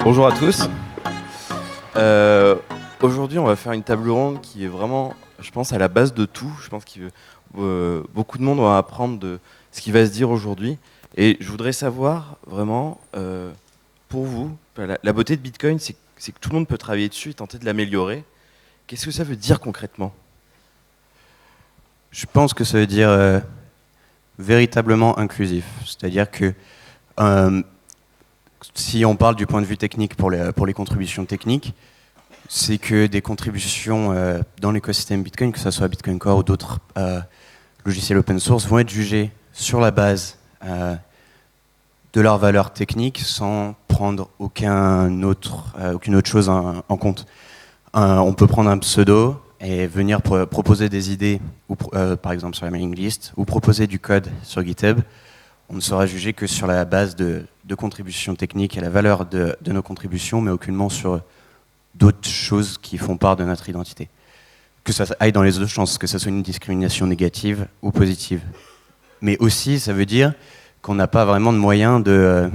Bonjour à tous. Euh, Aujourd'hui, on va faire une table ronde qui est vraiment, je pense, à la base de tout. Je pense que beaucoup de monde va apprendre de ce qui va se dire aujourd'hui. Et je voudrais savoir vraiment, pour vous, la beauté de Bitcoin, c'est que tout le monde peut travailler dessus et tenter de l'améliorer. Qu'est-ce que ça veut dire concrètement? Je pense que ça veut dire véritablement inclusif. C'est-à-dire que euh, si on parle du point de vue technique pour les contributions techniques, c'est que des contributions dans l'écosystème Bitcoin, que ce soit Bitcoin Core ou d'autres logiciels open source, vont être jugées sur la base de leur valeur technique sans prendre aucune autre chose en compte. On peut prendre un pseudo et venir proposer des idées, ou, par exemple sur la mailing list, ou proposer du code sur GitHub. On ne sera jugé que sur la base de contributions techniques et la valeur de nos contributions, mais aucunement sur d'autres choses qui font part de notre identité. Que ça aille dans les deux sens, que ça soit une discrimination négative ou positive. Mais aussi, ça veut dire qu'on n'a pas vraiment de moyen de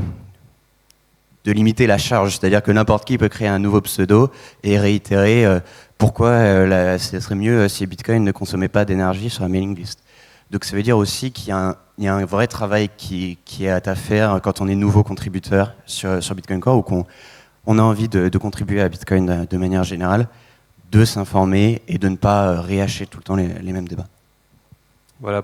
limiter la charge, c'est-à-dire que n'importe qui peut créer un nouveau pseudo et réitérer pourquoi ce serait mieux si Bitcoin ne consommait pas d'énergie sur la mailing list. Donc ça veut dire aussi qu'il y a un vrai travail qui est à faire quand on est nouveau contributeur sur Bitcoin Core ou qu'on a envie de contribuer à Bitcoin de manière générale, de s'informer et de ne pas rehacher tout le temps les mêmes débats. Voilà,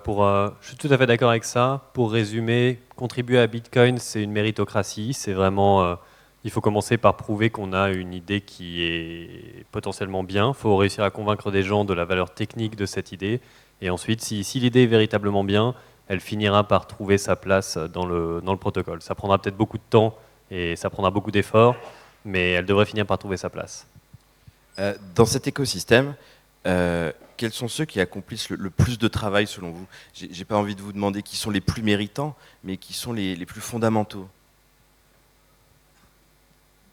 je suis tout à fait d'accord avec ça. Pour résumer, contribuer à Bitcoin, c'est une méritocratie. C'est vraiment, il faut commencer par prouver qu'on a une idée qui est potentiellement bien. Il faut réussir à convaincre des gens de la valeur technique de cette idée. Et ensuite, si l'idée est véritablement bien, elle finira par trouver sa place dans le protocole. Ça prendra peut-être beaucoup de temps et ça prendra beaucoup d'efforts, mais elle devrait finir par trouver sa place. Dans cet écosystème, quels sont ceux qui accomplissent le plus de travail selon vous? J'ai pas envie de vous demander qui sont les plus méritants, mais qui sont les plus fondamentaux.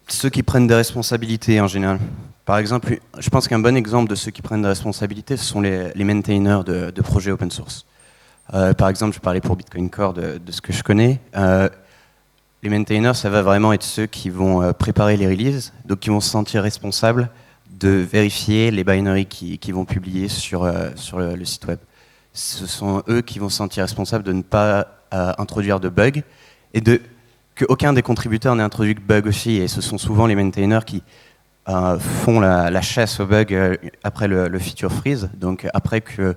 Ceux qui prennent des responsabilités en général. Par exemple, je pense qu'un bon exemple de ceux qui prennent des responsabilités, ce sont les maintainers de projets open source. Par exemple, je parlais pour Bitcoin Core de ce que je connais. Les maintainers, ça va vraiment être ceux qui vont préparer les releases, donc qui vont se sentir responsables de vérifier les binaries qui vont publier sur le site web. Ce sont eux qui vont se sentir responsables de ne pas introduire de bugs et qu'aucun des contributeurs n'ait introduit de bugs aussi. Et ce sont souvent les maintainers qui font la chasse aux bugs après le feature freeze, donc après que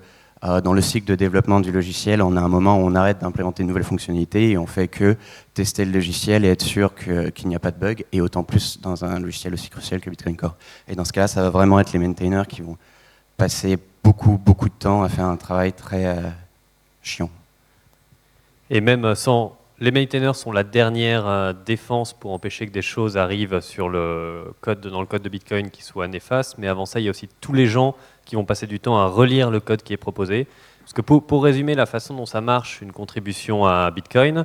dans le cycle de développement du logiciel, on a un moment où on arrête d'implémenter de nouvelles fonctionnalités et on fait que tester le logiciel et être sûr qu'il n'y a pas de bug, et autant plus dans un logiciel aussi crucial que Bitcoin Core. Et dans ce cas-là, ça va vraiment être les maintainers qui vont passer beaucoup de temps à faire un travail très chiant. Et même sans... Les maintainers sont la dernière défense pour empêcher que des choses arrivent sur dans le code de Bitcoin qui soient néfastes. Mais avant ça, il y a aussi tous les gens qui vont passer du temps à relire le code qui est proposé. Parce que pour résumer la façon dont ça marche, une contribution à Bitcoin,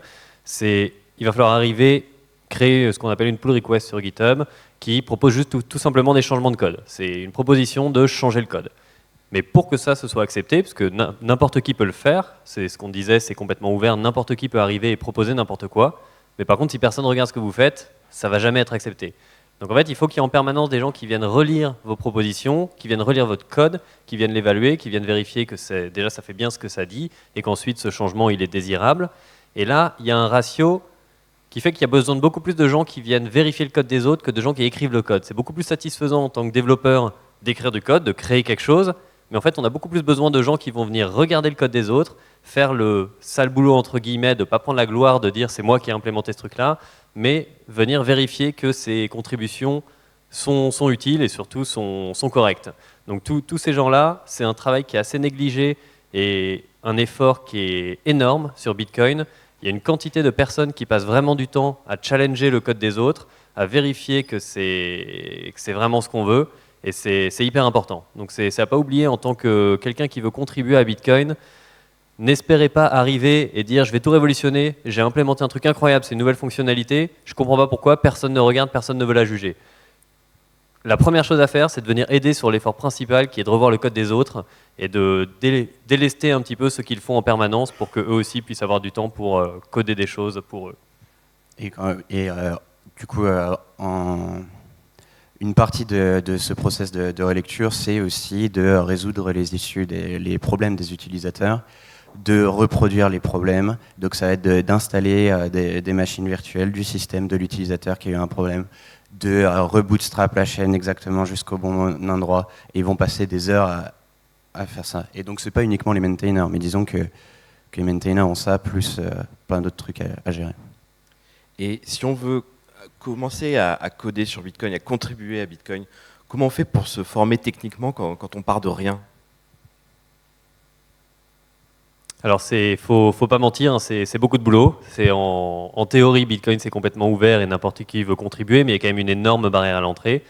il va falloir créer ce qu'on appelle une pull request sur GitHub qui propose juste tout simplement des changements de code. C'est une proposition de changer le code. Mais pour que ça se soit accepté, parce que n'importe qui peut le faire, c'est ce qu'on disait, c'est complètement ouvert, n'importe qui peut arriver et proposer n'importe quoi, mais par contre, si personne ne regarde ce que vous faites, ça ne va jamais être accepté. Donc en fait, il faut qu'il y ait en permanence des gens qui viennent relire vos propositions, qui viennent relire votre code, qui viennent l'évaluer, qui viennent vérifier que déjà ça fait bien ce que ça dit, et qu'ensuite ce changement il est désirable. Et là, il y a un ratio qui fait qu'il y a besoin de beaucoup plus de gens qui viennent vérifier le code des autres que de gens qui écrivent le code. C'est beaucoup plus satisfaisant en tant que développeur d'écrire du code, de créer quelque chose, mais en fait, on a beaucoup plus besoin de gens qui vont venir regarder le code des autres, faire le sale boulot, entre guillemets, de ne pas prendre la gloire de dire c'est moi qui ai implémenté ce truc-là, mais venir vérifier que ces contributions sont utiles et surtout sont correctes. Donc tous ces gens-là, c'est un travail qui est assez négligé et un effort qui est énorme sur Bitcoin. Il y a une quantité de personnes qui passent vraiment du temps à challenger le code des autres, à vérifier que c'est vraiment ce qu'on veut. Et c'est hyper important. Donc c'est à pas oublier en tant que quelqu'un qui veut contribuer à Bitcoin. N'espérez pas arriver et dire je vais tout révolutionner, j'ai implémenté un truc incroyable, c'est une nouvelle fonctionnalité, je comprends pas pourquoi, personne ne regarde, personne ne veut la juger. La première chose à faire, c'est de venir aider sur l'effort principal qui est de revoir le code des autres et de délester un petit peu ce qu'ils font en permanence pour qu'eux aussi puissent avoir du temps pour coder des choses pour eux. Et Du coup, une partie de ce process de relecture, c'est aussi de résoudre les problèmes des utilisateurs, de reproduire les problèmes. Donc ça va être d'installer des machines virtuelles du système de l'utilisateur qui a eu un problème, de rebootstrap la chaîne exactement jusqu'au bon endroit. Et ils vont passer des heures à faire ça. Et donc c'est pas uniquement les maintainers, mais disons que les maintainers ont ça, plus plein d'autres trucs à gérer. Et si on veut commencer à coder sur Bitcoin, à contribuer à Bitcoin, comment on fait pour se former techniquement quand on part de rien? Alors, faut pas mentir, hein, c'est beaucoup de boulot. En théorie, Bitcoin, c'est complètement ouvert et n'importe qui veut contribuer, mais il y a quand même une énorme barrière à l'entrée.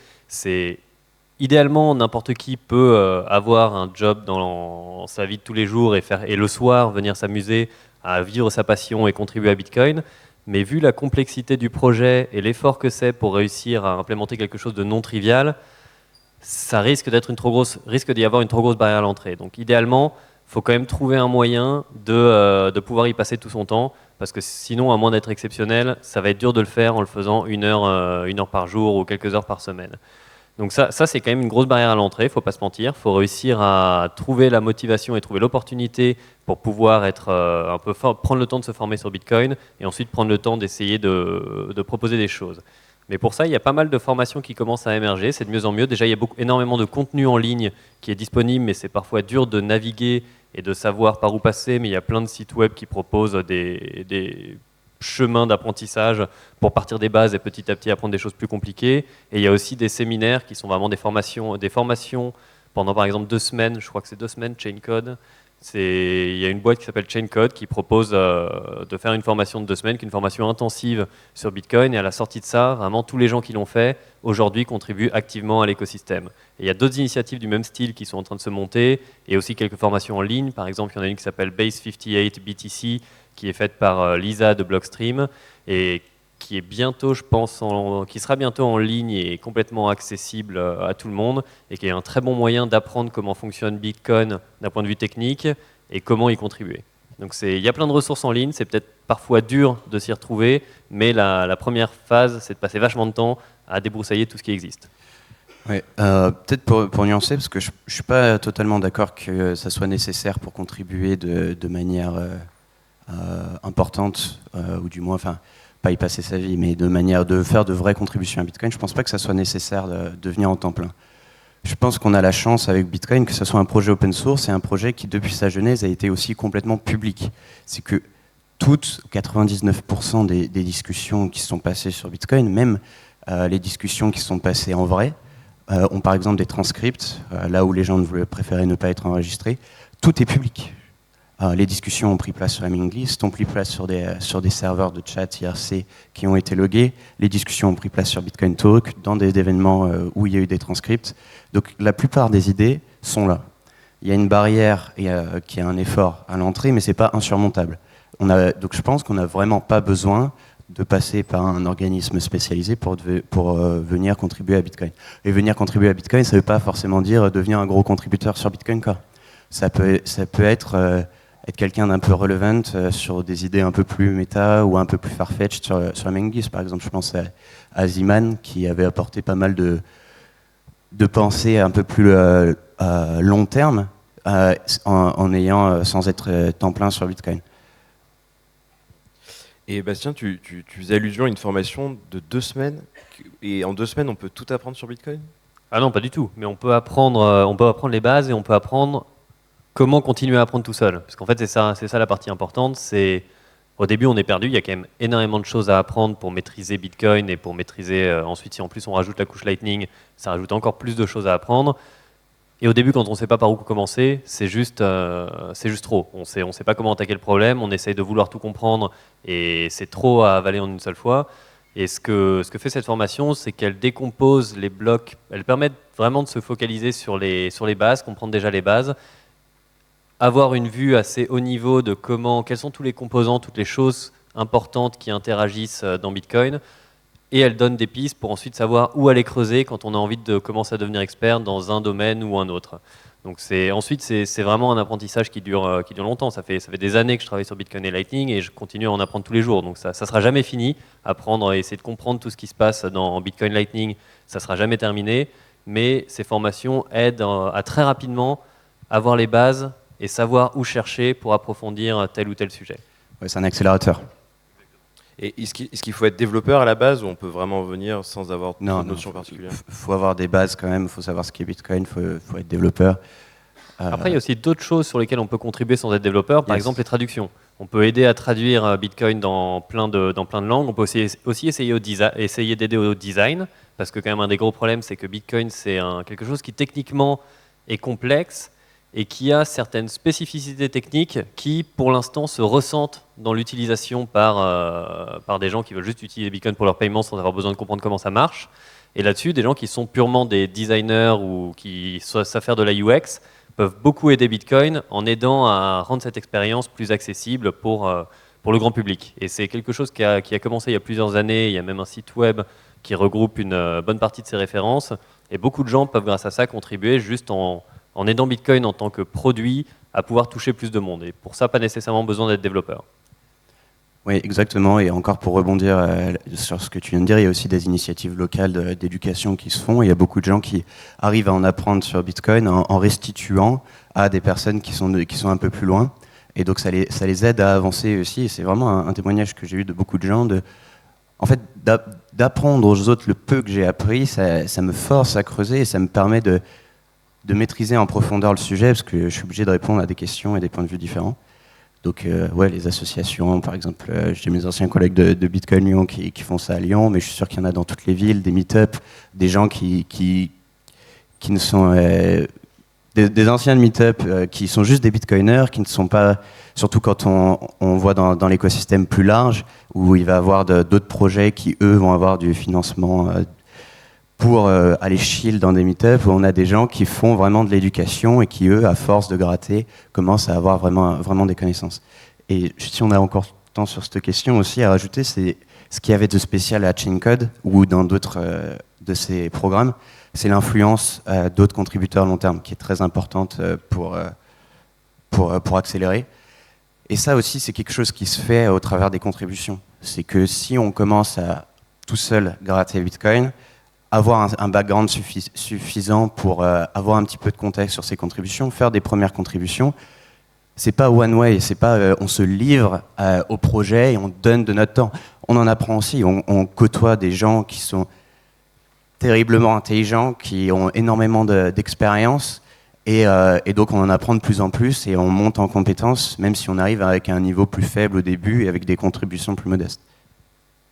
Idéalement, n'importe qui peut avoir un job dans sa vie de tous les jours et le soir venir s'amuser à vivre sa passion et contribuer à Bitcoin. Mais vu la complexité du projet et l'effort que c'est pour réussir à implémenter quelque chose de non trivial, ça risque d'y avoir une trop grosse barrière à l'entrée. Donc, idéalement, il faut quand même trouver un moyen de pouvoir y passer tout son temps, parce que sinon, à moins d'être exceptionnel, ça va être dur de le faire en le faisant une heure par jour ou quelques heures par semaine. Donc ça c'est quand même une grosse barrière à l'entrée, il ne faut pas se mentir. Il faut réussir à trouver la motivation et trouver l'opportunité pour pouvoir prendre le temps de se former sur Bitcoin et ensuite prendre le temps d'essayer de proposer des choses. Mais pour ça, il y a pas mal de formations qui commencent à émerger, c'est de mieux en mieux. Déjà, il y a énormément de contenu en ligne qui est disponible, mais c'est parfois dur de naviguer et de savoir par où passer. Mais il y a plein de sites web qui proposent des chemins d'apprentissage pour partir des bases et petit à petit apprendre des choses plus compliquées. Et il y a aussi des séminaires qui sont vraiment des formations pendant par exemple 2 semaines, je crois que c'est 2 semaines, Chaincode. Il y a une boîte qui s'appelle Chaincode qui propose de faire une formation de 2 semaines, une formation intensive sur Bitcoin. Et à la sortie de ça, vraiment tous les gens qui l'ont fait aujourd'hui contribuent activement à l'écosystème. Et il y a d'autres initiatives du même style qui sont en train de se monter et aussi quelques formations en ligne. Par exemple, il y en a une qui s'appelle Base 58 BTC qui est faite par Lisa de Blockstream et qui est bientôt, je pense, qui sera bientôt en ligne et complètement accessible à tout le monde et qui est un très bon moyen d'apprendre comment fonctionne Bitcoin d'un point de vue technique et comment y contribuer. Donc il y a plein de ressources en ligne, c'est peut-être parfois dur de s'y retrouver, mais la première phase, c'est de passer vachement de temps à débroussailler tout ce qui existe. Ouais, peut-être pour nuancer, parce que je ne suis pas totalement d'accord que ça soit nécessaire pour contribuer de manière importante, ou du moins, enfin, pas y passer sa vie, mais de manière de faire de vraies contributions à Bitcoin. Je ne pense pas que ça soit nécessaire de venir en temps plein. Je pense qu'on a la chance avec Bitcoin que ce soit un projet open source et un projet qui, depuis sa genèse, a été aussi complètement public. C'est que toutes, 99% des discussions qui sont passées sur Bitcoin, même les discussions qui sont passées en vrai, ont par exemple des transcripts, là où les gens préféraient ne pas être enregistrés, tout est public. Les discussions ont pris place sur la mailing list, ont pris place sur des serveurs de chat IRC qui ont été logués. Les discussions ont pris place sur Bitcoin Talk, dans des événements où il y a eu des transcripts. Donc la plupart des idées sont là. Il y a une barrière qui a un effort à l'entrée, mais ce n'est pas insurmontable. Donc je pense qu'on n'a vraiment pas besoin de passer par un organisme spécialisé pour venir contribuer à Bitcoin. Et venir contribuer à Bitcoin, ça ne veut pas forcément dire devenir un gros contributeur sur Bitcoin Core. Ça peut être quelqu'un d'un peu relevant sur des idées un peu plus méta ou un peu plus farfetched sur la mailing list. Par exemple, je pense à Zeman qui avait apporté pas mal de pensées un peu plus long terme sans être temps plein sur Bitcoin. Et Bastien, tu faisais allusion à une formation de 2 semaines, et en 2 semaines, on peut tout apprendre sur Bitcoin? Ah non, pas du tout. Mais on peut apprendre les bases et on peut apprendre comment continuer à apprendre tout seul. Parce qu'en fait, c'est ça la partie importante. Au début, on est perdu. Il y a quand même énormément de choses à apprendre pour maîtriser Bitcoin et pour maîtriser. Ensuite, si en plus on rajoute la couche Lightning, ça rajoute encore plus de choses à apprendre. Et au début, quand on ne sait pas par où commencer, c'est juste trop. On sait pas comment attaquer le problème. On essaye de vouloir tout comprendre et c'est trop à avaler en une seule fois. Et ce que fait cette formation, c'est qu'elle décompose les blocs. Elle permet vraiment de se focaliser sur les bases, comprendre déjà les bases, avoir une vue assez haut niveau de quels sont tous les composants, toutes les choses importantes qui interagissent dans Bitcoin. Et elle donne des pistes pour ensuite savoir où aller creuser quand on a envie de commencer à devenir expert dans un domaine ou un autre. Donc ensuite, c'est vraiment un apprentissage qui dure longtemps. Ça fait des années que je travaille sur Bitcoin et Lightning et je continue à en apprendre tous les jours. Donc ça sera jamais fini. Apprendre et essayer de comprendre tout ce qui se passe dans Bitcoin Lightning, ça sera jamais terminé. Mais ces formations aident à très rapidement avoir les bases et savoir où chercher pour approfondir tel ou tel sujet. Ouais, c'est un accélérateur. Et est-ce qu'il faut être développeur à la base ou on peut vraiment venir sans avoir de Non, notion particulière? Il faut avoir des bases quand même, il faut savoir ce qu'est Bitcoin, il faut être développeur. Après, il y a aussi d'autres choses sur lesquelles on peut contribuer sans être développeur, par Yes. exemple les traductions. On peut aider à traduire Bitcoin dans plein de langues. On peut aussi essayer d'aider au design, parce que quand même un des gros problèmes, c'est que Bitcoin, c'est quelque chose qui techniquement est complexe et qui a certaines spécificités techniques qui, pour l'instant, se ressentent dans l'utilisation par des gens qui veulent juste utiliser Bitcoin pour leur paiement sans avoir besoin de comprendre comment ça marche. Et là-dessus, des gens qui sont purement des designers ou qui savent faire de la UX peuvent beaucoup aider Bitcoin en aidant à rendre cette expérience plus accessible pour le grand public. Et c'est quelque chose qui a commencé il y a plusieurs années. Il y a même un site web qui regroupe une bonne partie de ces références. Et beaucoup de gens peuvent, grâce à ça, contribuer juste en aidant Bitcoin en tant que produit à pouvoir toucher plus de monde. Et pour ça, pas nécessairement besoin d'être développeur. Oui, exactement. Et encore pour rebondir sur ce que tu viens de dire, il y a aussi des initiatives locales d'éducation qui se font. Il y a beaucoup de gens qui arrivent à en apprendre sur Bitcoin en restituant à des personnes qui sont un peu plus loin. Et donc ça les aide à avancer aussi. Et c'est vraiment un témoignage que j'ai eu de beaucoup de gens. En fait, d'apprendre aux autres le peu que j'ai appris, ça me force à creuser et ça me permet de maîtriser en profondeur le sujet parce que je suis obligé de répondre à des questions et des points de vue différents. Donc, ouais, les associations, par exemple, j'ai mes anciens collègues de Bitcoin Lyon qui font ça à Lyon, mais je suis sûr qu'il y en a dans toutes les villes, des meet-up, des gens qui ne sont des anciens de meet-up qui sont juste des bitcoiners, qui ne sont pas, surtout quand on voit dans l'écosystème plus large, où il va y avoir d'autres projets qui, eux, vont avoir du financement pour aller chill dans des meet-up, où on a des gens qui font vraiment de l'éducation et qui, eux, à force de gratter, commencent à avoir vraiment des connaissances. Et si on a encore temps sur cette question aussi à rajouter, c'est ce qu'il y avait de spécial à Chaincode ou dans d'autres de ces programmes, c'est l'influence d'autres contributeurs à long terme qui est très importante pour accélérer. Et ça aussi, c'est quelque chose qui se fait au travers des contributions. C'est que si on commence à tout seul gratter Bitcoin, avoir un background suffisant pour avoir un petit peu de contexte sur ces contributions, faire des premières contributions, c'est pas one way, c'est pas on se livre au projet et on donne de notre temps. On en apprend aussi, on côtoie des gens qui sont terriblement intelligents, qui ont énormément d'expérience et donc on en apprend de plus en plus et on monte en compétences, même si on arrive avec un niveau plus faible au début et avec des contributions plus modestes.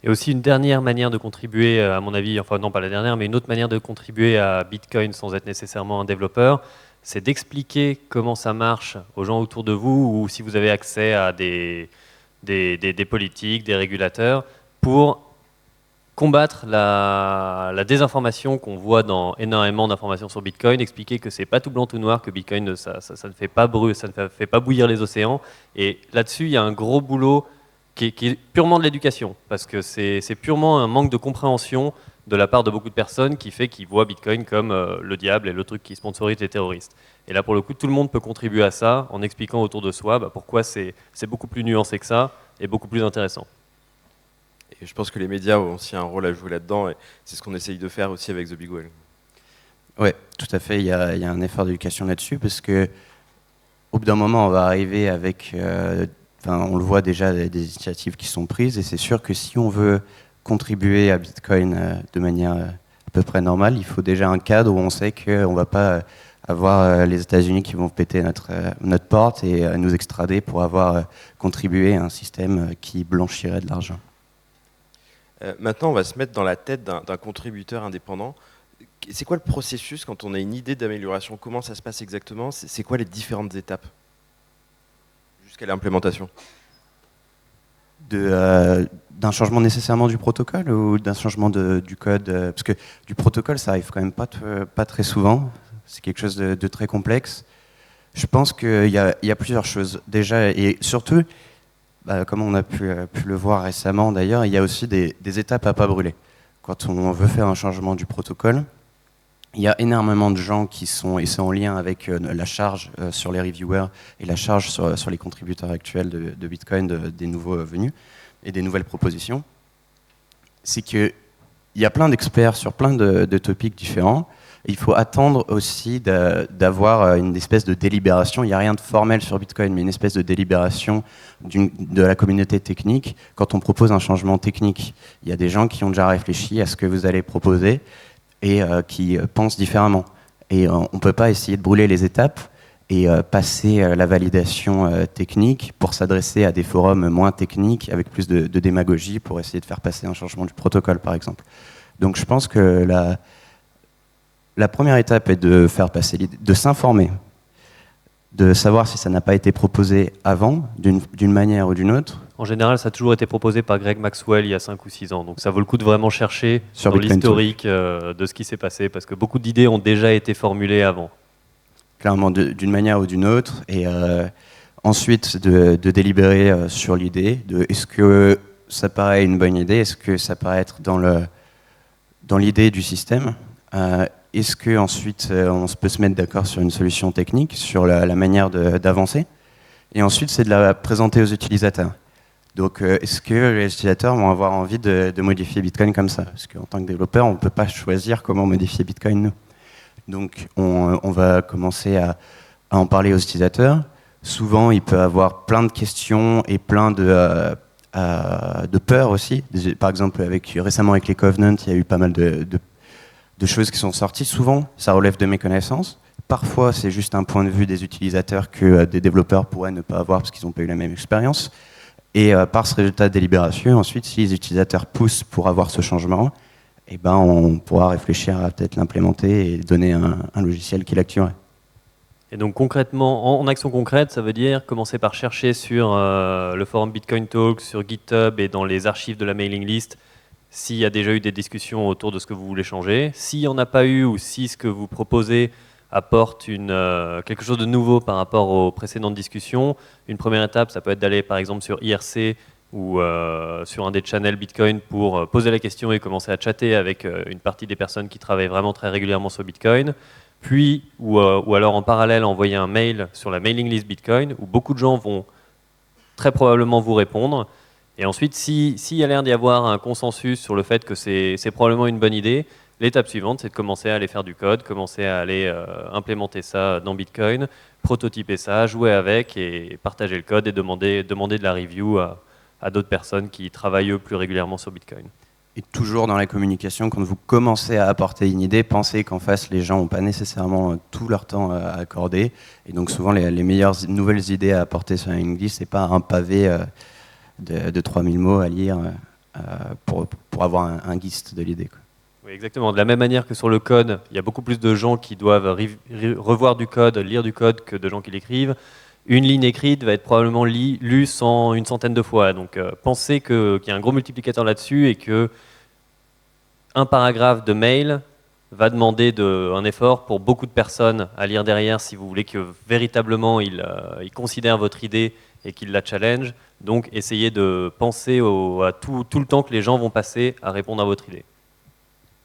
Et aussi une dernière manière de contribuer, à mon avis, enfin non pas la dernière, mais une autre manière de contribuer à Bitcoin sans être nécessairement un développeur, c'est d'expliquer comment ça marche aux gens autour de vous ou si vous avez accès à des politiques, des régulateurs, pour combattre la désinformation qu'on voit dans énormément d'informations sur Bitcoin, expliquer que c'est pas tout blanc tout noir, que Bitcoin ça ne fait pas ça ne fait pas bouillir les océans. Et là-dessus, il y a un gros boulot qui est purement de l'éducation, parce que c'est purement un manque de compréhension de la part de beaucoup de personnes qui fait qu'ils voient Bitcoin comme le diable et le truc qui sponsorise les terroristes. Et là, pour le coup, tout le monde peut contribuer à ça en expliquant autour de soi pourquoi c'est beaucoup plus nuancé que ça et beaucoup plus intéressant. Et je pense que les médias ont aussi un rôle à jouer là-dedans, et c'est ce qu'on essaye de faire aussi avec The Big Whale. Oui, tout à fait, il y a un effort d'éducation là-dessus, parce que au bout d'un moment, on va arriver avec... on le voit déjà, des initiatives qui sont prises, et c'est sûr que si on veut contribuer à Bitcoin de manière à peu près normale, il faut déjà un cadre où on sait qu'on ne va pas avoir les États-Unis qui vont péter notre porte et nous extrader pour avoir contribué à un système qui blanchirait de l'argent. Maintenant, on va se mettre dans la tête d'un contributeur indépendant. C'est quoi le processus quand on a une idée d'amélioration? Comment ça se passe exactement? C'est quoi les différentes étapes jusqu'à l'implémentation? D'un changement nécessairement du protocole ou d'un changement du code? Parce que du protocole, ça arrive quand même pas très souvent. C'est quelque chose de très complexe. Je pense qu'il y a plusieurs choses. Déjà, et surtout, comme on a pu le voir récemment d'ailleurs, il y a aussi des étapes à pas brûler. Quand on veut faire un changement du protocole, Il y a énormément de gens qui sont, et c'est en lien avec la charge sur les reviewers et la charge sur les contributeurs actuels de Bitcoin, des nouveaux venus et des nouvelles propositions. C'est qu'il y a plein d'experts sur plein de topics différents. Il faut attendre aussi d'avoir une espèce de délibération. Il n'y a rien de formel sur Bitcoin, mais une espèce de délibération de la communauté technique. Quand on propose un changement technique, il y a des gens qui ont déjà réfléchi à ce que vous allez proposer et qui pensent différemment. Et on ne peut pas essayer de brûler les étapes et passer la validation technique pour s'adresser à des forums moins techniques avec plus de démagogie pour essayer de faire passer un changement du protocole, par exemple. Donc je pense que la première étape est de faire passer l'idée, de s'informer, de savoir si ça n'a pas été proposé avant, d'une manière ou d'une autre. En général, ça a toujours été proposé par Greg Maxwell il y a 5 ou 6 ans. Donc ça vaut le coup de vraiment chercher Sur dans Bitcoin l'historique de ce qui s'est passé, parce que beaucoup d'idées ont déjà été formulées avant. Clairement, d'une manière ou d'une autre. Et ensuite, de délibérer sur l'idée, de est-ce que ça paraît une bonne idée, est-ce que ça paraît être dans l'idée du système. Est-ce qu'ensuite on peut se mettre d'accord sur une solution technique, sur la manière d'avancer? Et ensuite, c'est de la présenter aux utilisateurs. Donc, est-ce que les utilisateurs vont avoir envie de modifier Bitcoin comme ça? Parce qu'en tant que développeur, on ne peut pas choisir comment modifier Bitcoin, nous. Donc, on va commencer à en parler aux utilisateurs. Souvent, il peut avoir plein de questions et plein de peurs aussi. Par exemple, récemment avec les Covenants, il y a eu pas mal de choses qui sont sorties. Souvent, ça relève de méconnaissance. Parfois, c'est juste un point de vue des utilisateurs que des développeurs pourraient ne pas avoir parce qu'ils n'ont pas eu la même expérience. Et par ce résultat de délibération, ensuite, si les utilisateurs poussent pour avoir ce changement, eh ben, on pourra réfléchir à peut-être l'implémenter et donner un logiciel qui l'actuerait. Et donc concrètement, en action concrète, ça veut dire commencer par chercher sur le forum Bitcoin Talk, sur GitHub et dans les archives de la mailing list, s'il y a déjà eu des discussions autour de ce que vous voulez changer. S'il n'y en a pas eu ou si ce que vous proposez apporte quelque chose de nouveau par rapport aux précédentes discussions, une première étape, ça peut être d'aller par exemple sur IRC ou sur un des channels Bitcoin pour poser la question et commencer à chatter avec une partie des personnes qui travaillent vraiment très régulièrement sur Bitcoin. Puis, ou alors en parallèle, envoyer un mail sur la mailing list Bitcoin où beaucoup de gens vont très probablement vous répondre. Et ensuite, s'il y a l'air d'y avoir un consensus sur le fait que c'est probablement une bonne idée, l'étape suivante, c'est de commencer à aller faire du code, commencer à aller implémenter ça dans Bitcoin, prototyper ça, jouer avec et partager le code et demander de la review à d'autres personnes qui travaillent eux plus régulièrement sur Bitcoin. Et toujours dans la communication, quand vous commencez à apporter une idée, pensez qu'en face, les gens n'ont pas nécessairement tout leur temps à accorder. Et donc souvent, les meilleures nouvelles idées à apporter sur une liste, ce n'est pas un pavé de 3000 mots à lire pour avoir un gist de l'idée. Oui, exactement. De la même manière que sur le code, il y a beaucoup plus de gens qui doivent revoir du code, lire du code, que de gens qui l'écrivent. Une ligne écrite va être probablement lue une centaine de fois. Donc pensez qu'il y a un gros multiplicateur là-dessus et que un paragraphe de mail va demander un effort pour beaucoup de personnes à lire derrière si vous voulez que véritablement ils considèrent votre idée et qu'ils la challenge. Donc essayez de penser à tout le temps que les gens vont passer à répondre à votre idée.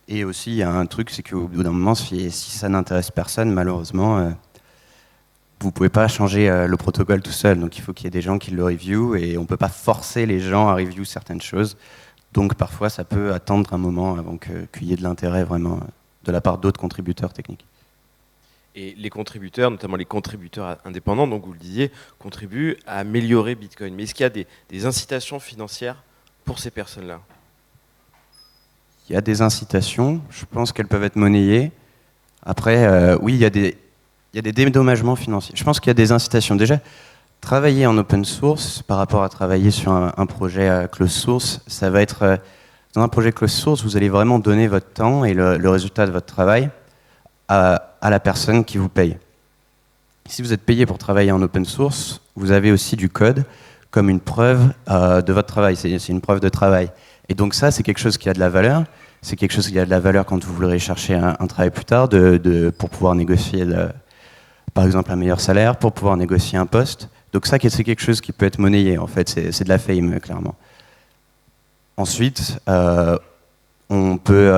Et aussi, il y a un truc, c'est qu'au bout d'un moment, si ça n'intéresse personne, malheureusement, vous ne pouvez pas changer le protocole tout seul. Donc il faut qu'il y ait des gens qui le review et on ne peut pas forcer les gens à review certaines choses. Donc parfois, ça peut attendre un moment avant qu'il y ait de l'intérêt vraiment de la part d'autres contributeurs techniques. Et les contributeurs, notamment les contributeurs indépendants, donc vous le disiez, contribuent à améliorer Bitcoin. Mais est-ce qu'il y a des incitations financières pour ces personnes-là? Il y a des incitations, je pense qu'elles peuvent être monnayées. Après, oui, il y a des dédommagements financiers. Je pense qu'il y a des incitations. Déjà, travailler en open source par rapport à travailler sur un projet closed source, ça va être... dans un projet closed source, vous allez vraiment donner votre temps et le résultat de votre travail à la personne qui vous paye. Si vous êtes payé pour travailler en open source, vous avez aussi du code comme une preuve de votre travail. C'est une preuve de travail. Et donc ça, c'est quelque chose qui a de la valeur. C'est quelque chose qui a de la valeur quand vous voudrez chercher un travail plus tard pour pouvoir négocier, par exemple, un meilleur salaire, pour pouvoir négocier un poste. Donc ça, c'est quelque chose qui peut être monnayé, en fait. C'est de la fame, clairement. Ensuite,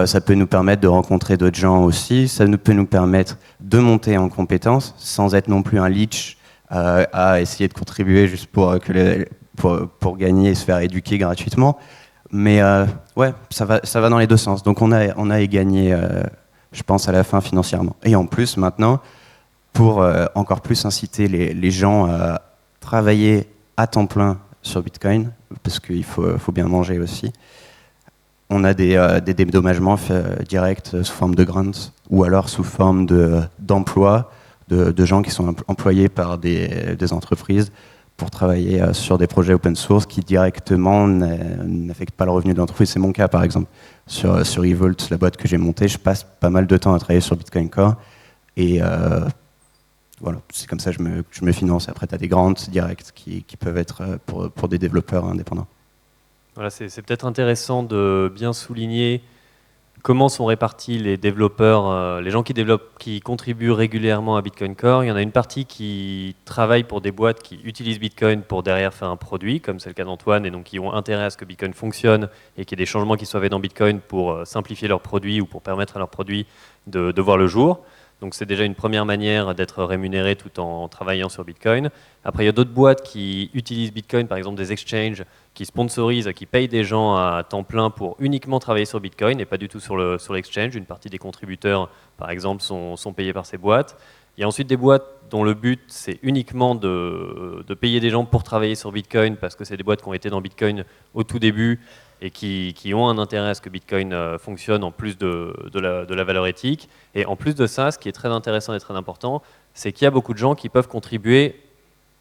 Ça peut nous permettre de rencontrer d'autres gens aussi, peut nous permettre de monter en compétences sans être non plus un leech à essayer de contribuer juste pour gagner et se faire éduquer gratuitement. Mais ouais, ça va dans les deux sens. Donc on a gagné, je pense, à la fin financièrement. Et en plus, maintenant, pour encore plus inciter les gens à travailler à temps plein sur Bitcoin, parce qu'il faut bien manger aussi, on a des dédommagements directs sous forme de grants ou alors sous forme d'emploi de gens qui sont employés par des entreprises pour travailler sur des projets open source qui directement n'affectent pas le revenu de l'entreprise. C'est mon cas par exemple. Sur Evolt, la boîte que j'ai montée, je passe pas mal de temps à travailler sur Bitcoin Core et voilà, c'est comme ça que je me finance. Après, tu as des grants directs qui peuvent être pour des développeurs indépendants. Voilà, c'est peut-être intéressant de bien souligner comment sont répartis les développeurs, les gens qui contribuent régulièrement à Bitcoin Core. Il y en a une partie qui travaille pour des boîtes qui utilisent Bitcoin pour derrière faire un produit, comme c'est le cas d'Antoine, et donc qui ont intérêt à ce que Bitcoin fonctionne et qu'il y ait des changements qui soient faits dans Bitcoin pour simplifier leurs produits ou pour permettre à leurs produits de voir le jour. Donc c'est déjà une première manière d'être rémunéré tout en travaillant sur Bitcoin. Après, il y a d'autres boîtes qui utilisent Bitcoin, par exemple des exchanges, qui sponsorisent, qui payent des gens à temps plein pour uniquement travailler sur Bitcoin et pas du tout sur l'exchange. Une partie des contributeurs, par exemple, sont payés par ces boîtes. Il y a ensuite des boîtes dont le but, c'est uniquement de payer des gens pour travailler sur Bitcoin parce que c'est des boîtes qui ont été dans Bitcoin au tout début et qui ont un intérêt à ce que Bitcoin fonctionne en plus de la valeur éthique. Et en plus de ça, ce qui est très intéressant et très important, c'est qu'il y a beaucoup de gens qui peuvent contribuer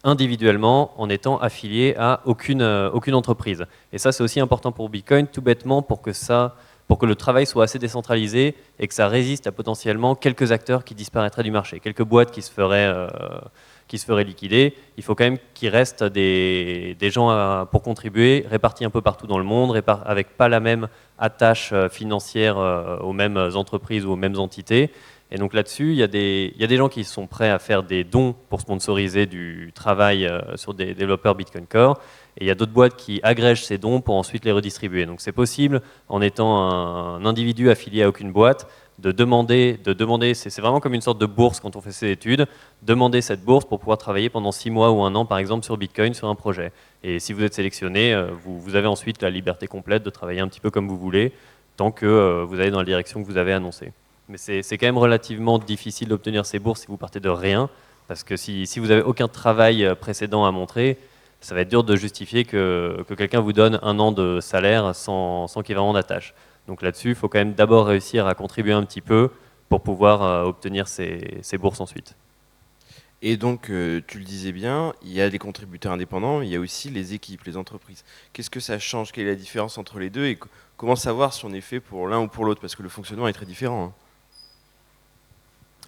individuellement en étant affiliés à aucune entreprise. Et ça, c'est aussi important pour Bitcoin, tout bêtement, pour que le travail soit assez décentralisé et que ça résiste à potentiellement quelques acteurs qui disparaîtraient du marché, quelques boîtes qui se feraient liquider. Il faut quand même qu'il reste des gens pour contribuer, répartis un peu partout dans le monde, avec pas la même attache financière aux mêmes entreprises ou aux mêmes entités. Et donc là-dessus, il y a des gens qui sont prêts à faire des dons pour sponsoriser du travail sur des développeurs Bitcoin Core. Et il y a d'autres boîtes qui agrègent ces dons pour ensuite les redistribuer. Donc c'est possible, en étant un individu affilié à aucune boîte, de demander, c'est vraiment comme une sorte de bourse quand on fait ses études, demander cette bourse pour pouvoir travailler pendant 6 mois ou 1 an, par exemple, sur Bitcoin, sur un projet. Et si vous êtes sélectionné, vous avez ensuite la liberté complète de travailler un petit peu comme vous voulez, tant que vous allez dans la direction que vous avez annoncée. Mais c'est quand même relativement difficile d'obtenir ces bourses si vous partez de rien, parce que si vous n'avez aucun travail précédent à montrer, ça va être dur de justifier que quelqu'un vous donne 1 an de salaire sans qu'il y ait vraiment d'attache. Donc là-dessus, il faut quand même d'abord réussir à contribuer un petit peu pour pouvoir obtenir ces bourses ensuite. Et donc, tu le disais bien, il y a des contributeurs indépendants, il y a aussi les équipes, les entreprises. Qu'est-ce que ça change? Quelle est la différence entre les deux? Et comment savoir si on est fait pour l'un ou pour l'autre? Parce que le fonctionnement est très différent.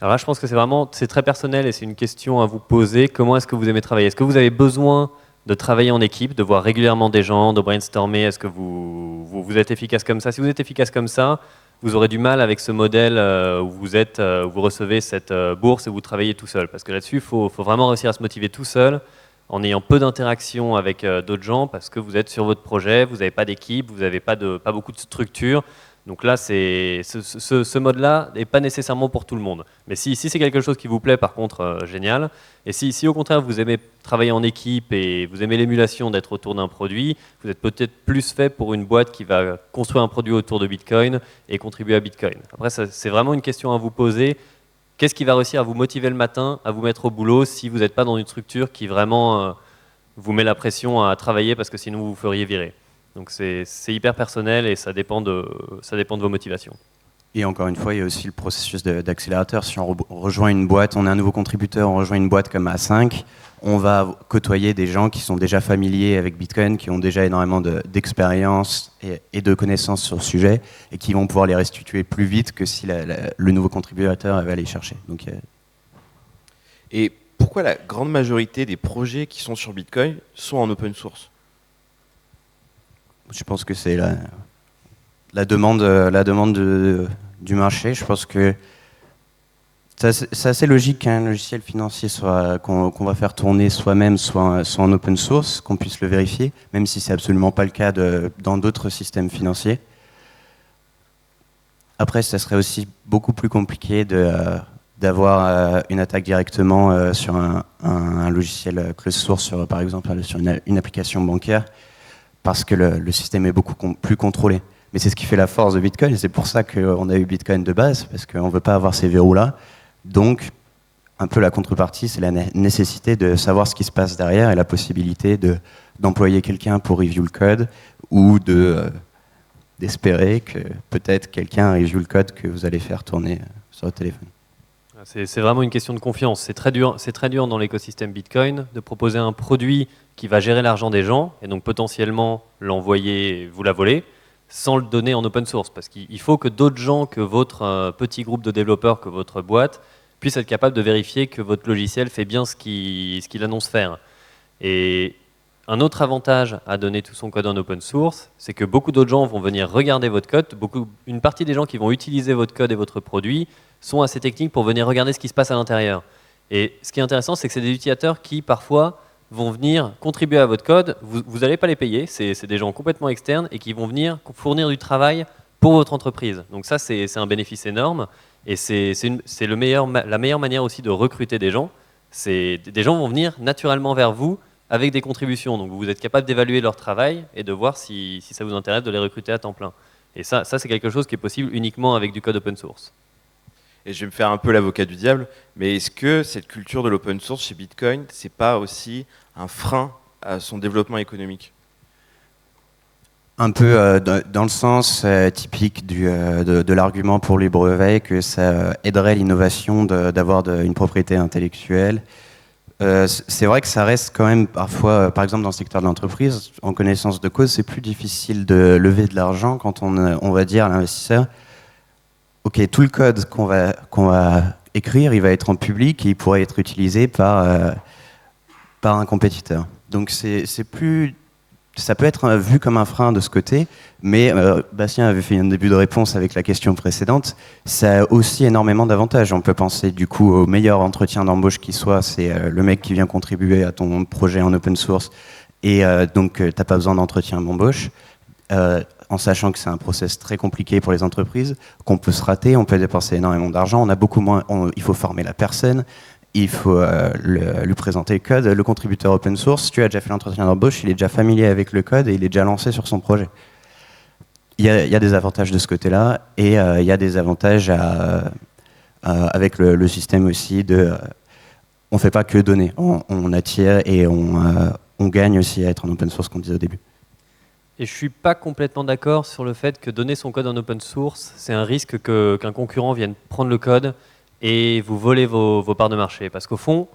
Alors là, je pense que c'est très personnel et c'est une question à vous poser. Comment est-ce que vous aimez travailler? Est-ce que vous avez besoin de travailler en équipe, de voir régulièrement des gens, de brainstormer? Est-ce que vous êtes efficace comme ça? Si vous êtes efficace comme ça, vous aurez du mal avec ce modèle où vous recevez cette bourse et vous travaillez tout seul. Parce que là-dessus, il faut vraiment réussir à se motiver tout seul, en ayant peu d'interaction avec d'autres gens, parce que vous êtes sur votre projet, vous n'avez pas d'équipe, vous n'avez pas beaucoup de structure. Donc là, ce mode-là n'est pas nécessairement pour tout le monde. Mais si c'est quelque chose qui vous plaît, par contre, génial. Et si au contraire, vous aimez travailler en équipe et vous aimez l'émulation d'être autour d'un produit, vous êtes peut-être plus fait pour une boîte qui va construire un produit autour de Bitcoin et contribuer à Bitcoin. Après, c'est vraiment une question à vous poser. Qu'est-ce qui va réussir à vous motiver le matin, à vous mettre au boulot, si vous n'êtes pas dans une structure qui vraiment vous met la pression à travailler parce que sinon vous vous feriez virer? Donc c'est hyper personnel et ça dépend de vos motivations. Et encore une fois, il y a aussi le processus d'accélérateur. Si on rejoint une boîte, on est un nouveau contributeur, on rejoint une boîte comme A5, on va côtoyer des gens qui sont déjà familiers avec Bitcoin, qui ont déjà énormément d'expérience et de connaissances sur le sujet, et qui vont pouvoir les restituer plus vite que si le nouveau contributeur va les chercher. Donc, Et pourquoi la grande majorité des projets qui sont sur Bitcoin sont en open source? je pense que c'est la demande du marché. Je pense que c'est assez logique qu'un logiciel financier qu'on va faire tourner soi-même soit en open source, qu'on puisse le vérifier, même si c'est absolument pas le cas dans d'autres systèmes financiers. Après, ça serait aussi beaucoup plus compliqué d'avoir une attaque directement sur un logiciel closed source, par exemple sur une application bancaire, parce que le système est beaucoup plus contrôlé. Mais c'est ce qui fait la force de Bitcoin, et c'est pour ça qu'on a eu Bitcoin de base, parce qu'on ne veut pas avoir ces verrous-là. Donc, un peu la contrepartie, c'est la nécessité de savoir ce qui se passe derrière et la possibilité d'employer quelqu'un pour review le code ou d'espérer que peut-être quelqu'un review le code que vous allez faire tourner sur votre téléphone. C'est vraiment une question de confiance. C'est très dur dans l'écosystème Bitcoin de proposer un produit qui va gérer l'argent des gens et donc potentiellement l'envoyer, vous la voler, sans le donner en open source. Parce qu'il faut que d'autres gens, que votre petit groupe de développeurs, que votre boîte, puissent être capables de vérifier que votre logiciel fait bien ce qu'il annonce faire. Et un autre avantage à donner tout son code en open source, c'est que beaucoup d'autres gens vont venir regarder votre code. Une partie des gens qui vont utiliser votre code et votre produit sont assez techniques pour venir regarder ce qui se passe à l'intérieur. Et ce qui est intéressant, c'est que c'est des utilisateurs qui, parfois, vont venir contribuer à votre code. Vous n'allez pas les payer, c'est des gens complètement externes et qui vont venir fournir du travail pour votre entreprise. Donc ça, c'est un bénéfice énorme. Et c'est la meilleure manière aussi de recruter des gens. Des gens vont venir naturellement vers vous avec des contributions. Donc vous êtes capable d'évaluer leur travail et de voir si ça vous intéresse de les recruter à temps plein. Et ça c'est quelque chose qui est possible uniquement avec du code open source. Et je vais me faire un peu l'avocat du diable, mais est-ce que cette culture de l'open source chez Bitcoin, c'est pas aussi un frein à son développement économique ? Un peu dans le sens typique de l'argument pour les brevets, que ça aiderait l'innovation d'avoir une propriété intellectuelle. C'est vrai que ça reste quand même parfois, par exemple dans le secteur de l'entreprise, en connaissance de cause, c'est plus difficile de lever de l'argent quand on va dire à l'investisseur ok, tout le code qu'on va écrire, il va être en public et il pourrait être utilisé par un compétiteur. Donc ça peut être vu comme un frein de ce côté, mais Bastien avait fait un début de réponse avec la question précédente. Ça a aussi énormément d'avantages. On peut penser du coup au meilleur entretien d'embauche qui soit, c'est le mec qui vient contribuer à ton projet en open source et donc t'as pas besoin d'entretien d'embauche. En sachant que c'est un process très compliqué pour les entreprises, qu'on peut se rater, on peut dépenser énormément d'argent, on a beaucoup moins, il faut former la personne, il faut lui présenter le code. Le contributeur open source, si tu as déjà fait l'entretien d'embauche, il est déjà familier avec le code et il est déjà lancé sur son projet. Il y a des avantages de ce côté-là et il y a des avantages avec le système aussi on ne fait pas que donner, on attire et on gagne aussi à être en open source, comme on disait au début. Et je ne suis pas complètement d'accord sur le fait que donner son code en open source, c'est un risque qu'un concurrent vienne prendre le code et vous voler vos parts de marché. Parce qu'au fond,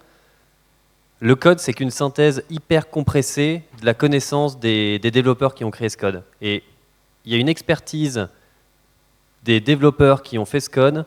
le code, c'est qu'une synthèse hyper compressée de la connaissance des développeurs qui ont créé ce code. Et il y a une expertise des développeurs qui ont fait ce code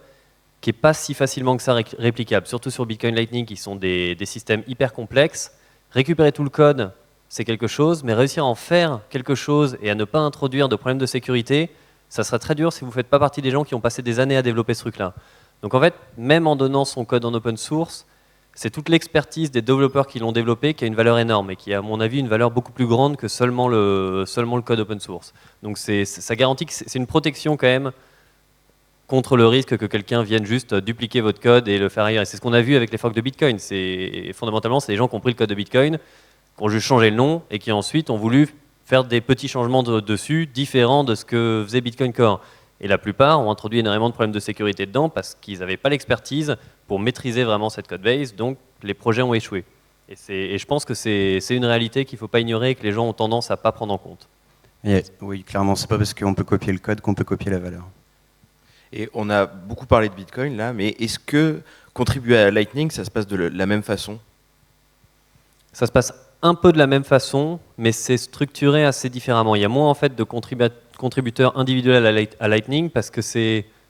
qui n'est pas si facilement que ça réplicable. Surtout sur Bitcoin Lightning, qui sont des systèmes hyper complexes. Récupérer tout le code, c'est quelque chose, mais réussir à en faire quelque chose et à ne pas introduire de problèmes de sécurité, ça sera très dur si vous ne faites pas partie des gens qui ont passé des années à développer ce truc-là. Donc en fait, même en donnant son code en open source, c'est toute l'expertise des développeurs qui l'ont développé qui a une valeur énorme et qui a, à mon avis, une valeur beaucoup plus grande que seulement le code open source. Donc ça garantit que c'est une protection quand même contre le risque que quelqu'un vienne juste dupliquer votre code et le faire ailleurs. Et c'est ce qu'on a vu avec les forks de Bitcoin. Fondamentalement, c'est des gens qui ont pris le code de Bitcoin, qui ont juste changé le nom et qui ensuite ont voulu faire des petits changements dessus différents de ce que faisait Bitcoin Core. Et la plupart ont introduit énormément de problèmes de sécurité dedans parce qu'ils n'avaient pas l'expertise pour maîtriser vraiment cette codebase, donc les projets ont échoué. Et je pense que c'est une réalité qu'il ne faut pas ignorer et que les gens ont tendance à ne pas prendre en compte. Oui, clairement, c'est pas parce qu'on peut copier le code qu'on peut copier la valeur. Et on a beaucoup parlé de Bitcoin là, mais est-ce que contribuer à Lightning, ça se passe de la même façon ? Ça se passe un peu de la même façon, mais c'est structuré assez différemment. Il y a moins en fait de contributeurs individuels à Lightning parce que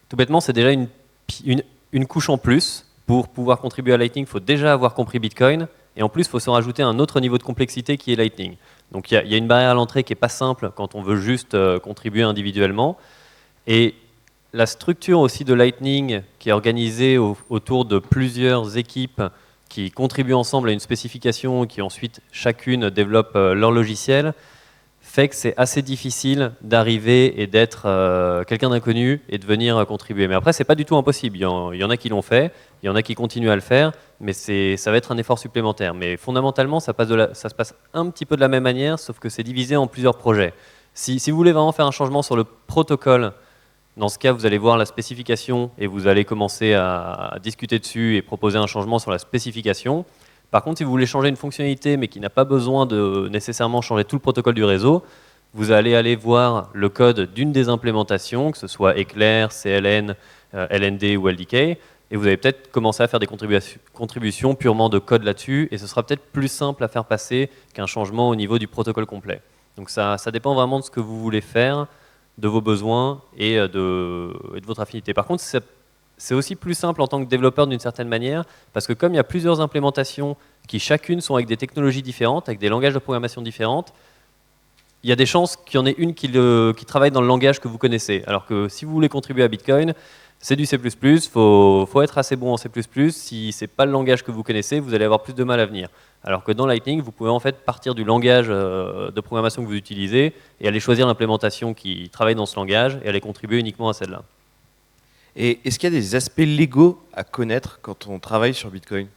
tout bêtement, c'est déjà une couche en plus. Pour pouvoir contribuer à Lightning, il faut déjà avoir compris Bitcoin et en plus, il faut se rajouter un autre niveau de complexité qui est Lightning. Donc il y a une barrière à l'entrée qui n'est pas simple quand on veut juste contribuer individuellement. Et la structure aussi de Lightning qui est organisée autour de plusieurs équipes qui contribuent ensemble à une spécification, qui ensuite chacune développe leur logiciel, fait que c'est assez difficile d'arriver et d'être quelqu'un d'inconnu et de venir contribuer. Mais après, c'est pas du tout impossible. Il y en a qui l'ont fait, il y en a qui continuent à le faire, mais ça va être un effort supplémentaire. Mais fondamentalement, ça se passe un petit peu de la même manière, sauf que c'est divisé en plusieurs projets. Si vous voulez vraiment faire un changement sur le protocole, dans ce cas, vous allez voir la spécification et vous allez commencer à discuter dessus et proposer un changement sur la spécification. Par contre, si vous voulez changer une fonctionnalité mais qui n'a pas besoin de nécessairement changer tout le protocole du réseau, vous allez aller voir le code d'une des implémentations, que ce soit Eclair, CLN, LND ou LDK, et vous allez peut-être commencer à faire des contributions purement de code là-dessus, et ce sera peut-être plus simple à faire passer qu'un changement au niveau du protocole complet. Donc ça dépend vraiment de ce que vous voulez faire, de vos besoins et de votre affinité. Par contre, c'est aussi plus simple en tant que développeur d'une certaine manière, parce que comme il y a plusieurs implémentations qui chacune sont avec des technologies différentes, avec des langages de programmation différentes, il y a des chances qu'il y en ait une qui travaille dans le langage que vous connaissez. Alors que si vous voulez contribuer à Bitcoin, c'est du C++, faut être assez bon en C++. Si ce n'est pas le langage que vous connaissez, vous allez avoir plus de mal à venir. Alors que dans Lightning, vous pouvez en fait partir du langage de programmation que vous utilisez et aller choisir l'implémentation qui travaille dans ce langage et aller contribuer uniquement à celle-là. Et est-ce qu'il y a des aspects légaux à connaître quand on travaille sur Bitcoin?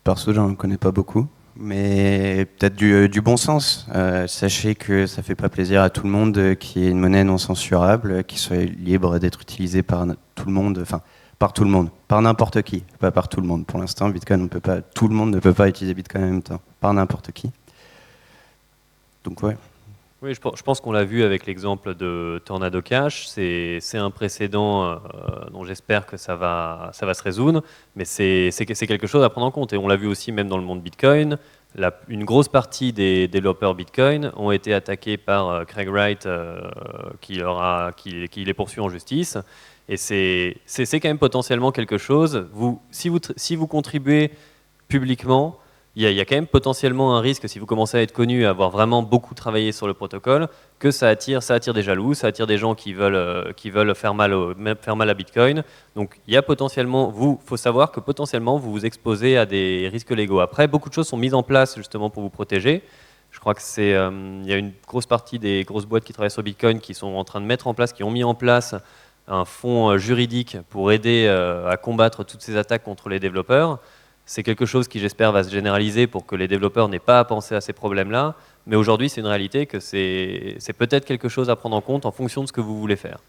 Perso, j'en connais pas beaucoup, mais peut-être du bon sens. Sachez que ça fait pas plaisir à tout le monde qu'il y ait une monnaie non censurable, qui soit libre d'être utilisée par tout le monde, enfin par tout le monde, par n'importe qui, pas par tout le monde. Pour l'instant, Bitcoin, tout le monde ne peut pas utiliser Bitcoin en même temps, par n'importe qui. Donc ouais. Oui, je pense qu'on l'a vu avec l'exemple de Tornado Cash. C'est un précédent dont j'espère que ça va se résoudre, mais c'est quelque chose à prendre en compte. Et on l'a vu aussi même dans le monde Bitcoin. Une grosse partie des développeurs Bitcoin ont été attaqués par Craig Wright qui les poursuit en justice. Et c'est quand même potentiellement quelque chose. Si vous contribuez publiquement, il y a quand même potentiellement un risque, si vous commencez à être connu, à avoir vraiment beaucoup travaillé sur le protocole, que ça attire des jaloux, ça attire des gens qui veulent faire mal à Bitcoin. Donc il y a potentiellement, faut savoir que potentiellement vous vous exposez à des risques légaux. Après, beaucoup de choses sont mises en place justement pour vous protéger. Je crois que il y a une grosse partie des grosses boîtes qui travaillent sur Bitcoin qui sont en train de mettre en place, qui ont mis en place un fonds juridique pour aider à combattre toutes ces attaques contre les développeurs. C'est quelque chose qui, j'espère, va se généraliser pour que les développeurs n'aient pas à penser à ces problèmes-là. Mais aujourd'hui, c'est une réalité que c'est peut-être quelque chose à prendre en compte en fonction de ce que vous voulez faire.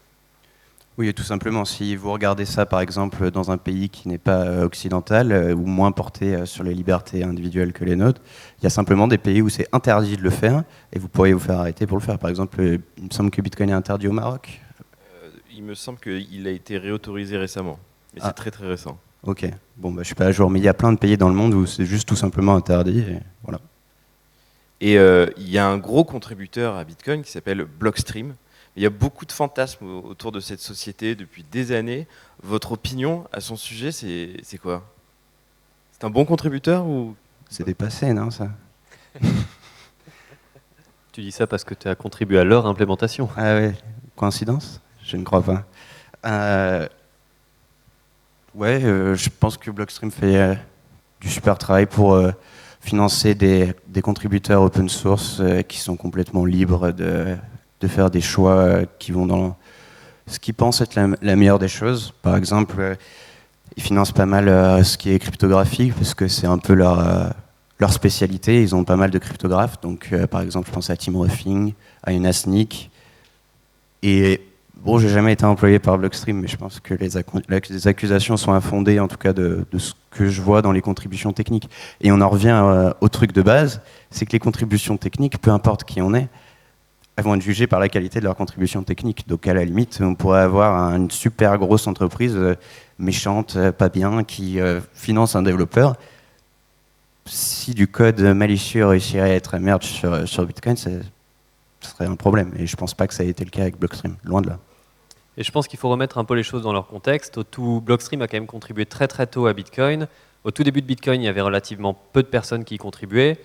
Oui, et tout simplement, si vous regardez ça, par exemple, dans un pays qui n'est pas occidental ou moins porté sur les libertés individuelles que les nôtres, il y a simplement des pays où c'est interdit de le faire et vous pourriez vous faire arrêter pour le faire. Par exemple, il me semble que Bitcoin est interdit au Maroc. Il me semble qu'il a été réautorisé récemment, mais c'est très très récent. Ok, bon, je suis pas à jour, mais il y a plein de pays dans le monde où c'est juste tout simplement interdit. Et voilà. Et il y a un gros contributeur à Bitcoin qui s'appelle Blockstream. Il y a beaucoup de fantasmes autour de cette société depuis des années. Votre opinion à son sujet, c'est quoi? C'est un bon contributeur ou... C'est dépassé, non, ça? Tu dis ça parce que tu as contribué à leur implémentation. Ah ouais, coïncidence? Je ne crois pas. Je pense que Blockstream fait du super travail pour financer des contributeurs open source qui sont complètement libres de faire des choix qui vont dans ce qu'ils pensent être la meilleure des choses. Par exemple, ils financent pas mal ce qui est cryptographique parce que c'est un peu leur spécialité. Ils ont pas mal de cryptographes. Donc, par exemple, je pense à Tim Ruffing, à Unasnick. Et bon, j'ai jamais été employé par Blockstream, mais je pense que les accusations sont infondées, en tout cas de ce que je vois dans les contributions techniques. Et on en revient au truc de base, c'est que les contributions techniques, peu importe qui on est, elles vont être jugées par la qualité de leurs contributions techniques. Donc à la limite, on pourrait avoir une super grosse entreprise méchante, pas bien, qui finance un développeur. Si du code malicieux réussirait à être merge sur Bitcoin, ce serait un problème. Et je pense pas que ça ait été le cas avec Blockstream, loin de là. Et je pense qu'il faut remettre un peu les choses dans leur contexte. Blockstream a quand même contribué très très tôt à Bitcoin. Au tout début de Bitcoin, il y avait relativement peu de personnes qui y contribuaient.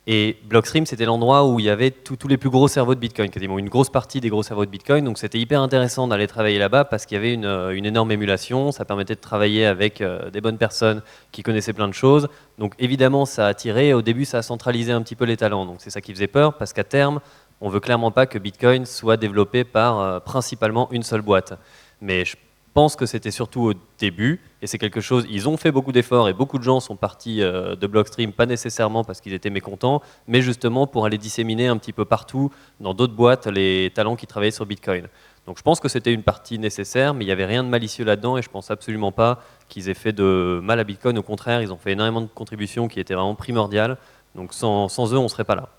Et Blockstream, c'était l'endroit où il y avait tous les plus gros cerveaux de Bitcoin, quasiment une grosse partie des gros cerveaux de Bitcoin. Donc c'était hyper intéressant d'aller travailler là-bas parce qu'il y avait une énorme émulation. Ça permettait de travailler avec des bonnes personnes qui connaissaient plein de choses. Donc évidemment, ça a attiré. Au début, ça a centralisé un petit peu les talents. Donc c'est ça qui faisait peur parce qu'à terme, on veut clairement pas que Bitcoin soit développé par principalement une seule boîte. Mais je pense que c'était surtout au début, et c'est quelque chose, ils ont fait beaucoup d'efforts, et beaucoup de gens sont partis de Blockstream, pas nécessairement parce qu'ils étaient mécontents, mais justement pour aller disséminer un petit peu partout, dans d'autres boîtes, les talents qui travaillaient sur Bitcoin. Donc je pense que c'était une partie nécessaire, mais il n'y avait rien de malicieux là-dedans, et je pense absolument pas qu'ils aient fait de mal à Bitcoin, au contraire, ils ont fait énormément de contributions qui étaient vraiment primordiales, donc sans eux, on ne serait pas là.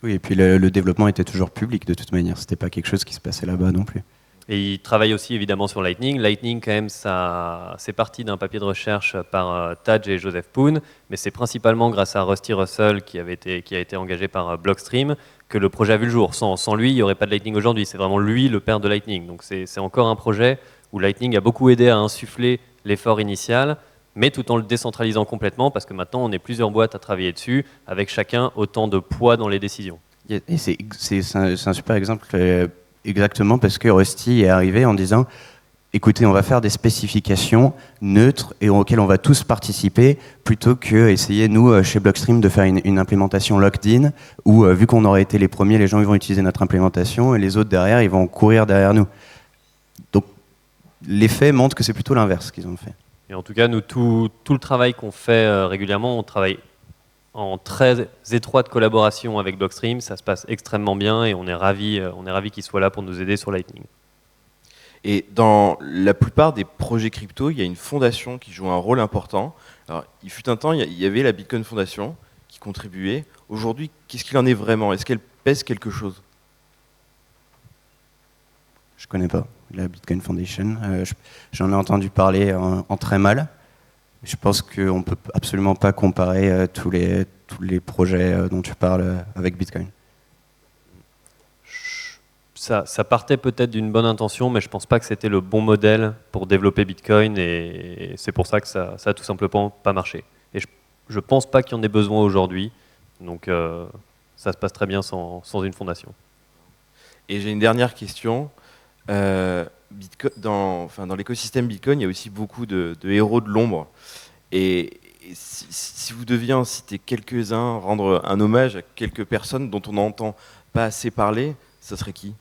Oui, et puis le développement était toujours public de toute manière, c'était pas quelque chose qui se passait là-bas non plus. Et il travaille aussi évidemment sur Lightning. Lightning, quand même, c'est parti d'un papier de recherche par Taj et Joseph Poon, mais c'est principalement grâce à Rusty Russell qui a été engagé par Blockstream que le projet a vu le jour. Sans lui, il n'y aurait pas de Lightning aujourd'hui. C'est vraiment lui le père de Lightning. Donc c'est encore un projet où Lightning a beaucoup aidé à insuffler l'effort initial, mais tout en le décentralisant complètement, parce que maintenant on est plusieurs boîtes à travailler dessus, avec chacun autant de poids dans les décisions. Et c'est un super exemple. Exactement, parce que Rusty est arrivé en disant écoutez, on va faire des spécifications neutres et auxquelles on va tous participer, plutôt que essayer, nous, chez Blockstream, de faire une implémentation locked-in, où, vu qu'on aurait été les premiers, les gens ils vont utiliser notre implémentation, et les autres derrière, ils vont courir derrière nous. Donc, les faits montrent que c'est plutôt l'inverse qu'ils ont fait. Et en tout cas, nous, tout le travail qu'on fait régulièrement, on travaille en très étroite collaboration avec Blockstream, ça se passe extrêmement bien et on est ravis qu'ils soient là pour nous aider sur Lightning. Et dans la plupart des projets crypto, il y a une fondation qui joue un rôle important. Alors, il fut un temps, il y avait la Bitcoin Foundation qui contribuait. Aujourd'hui, qu'est-ce qu'il en est vraiment? Est-ce qu'elle pèse quelque chose? Je connais pas la Bitcoin Foundation. J'en ai entendu parler en très mal. Je pense qu'on ne peut absolument pas comparer tous les projets dont tu parles avec Bitcoin. Ça partait peut-être d'une bonne intention, mais je ne pense pas que c'était le bon modèle pour développer Bitcoin, et c'est pour ça que ça a tout simplement pas marché. Et je ne pense pas qu'il y en ait besoin aujourd'hui, donc ça se passe très bien sans une fondation. Et j'ai une dernière question. Bitcoin, dans l'écosystème Bitcoin, il y a aussi beaucoup de héros de l'ombre. Et si vous deviez en citer quelques-uns, rendre un hommage à quelques personnes dont on n'entend pas assez parler, ce serait qui?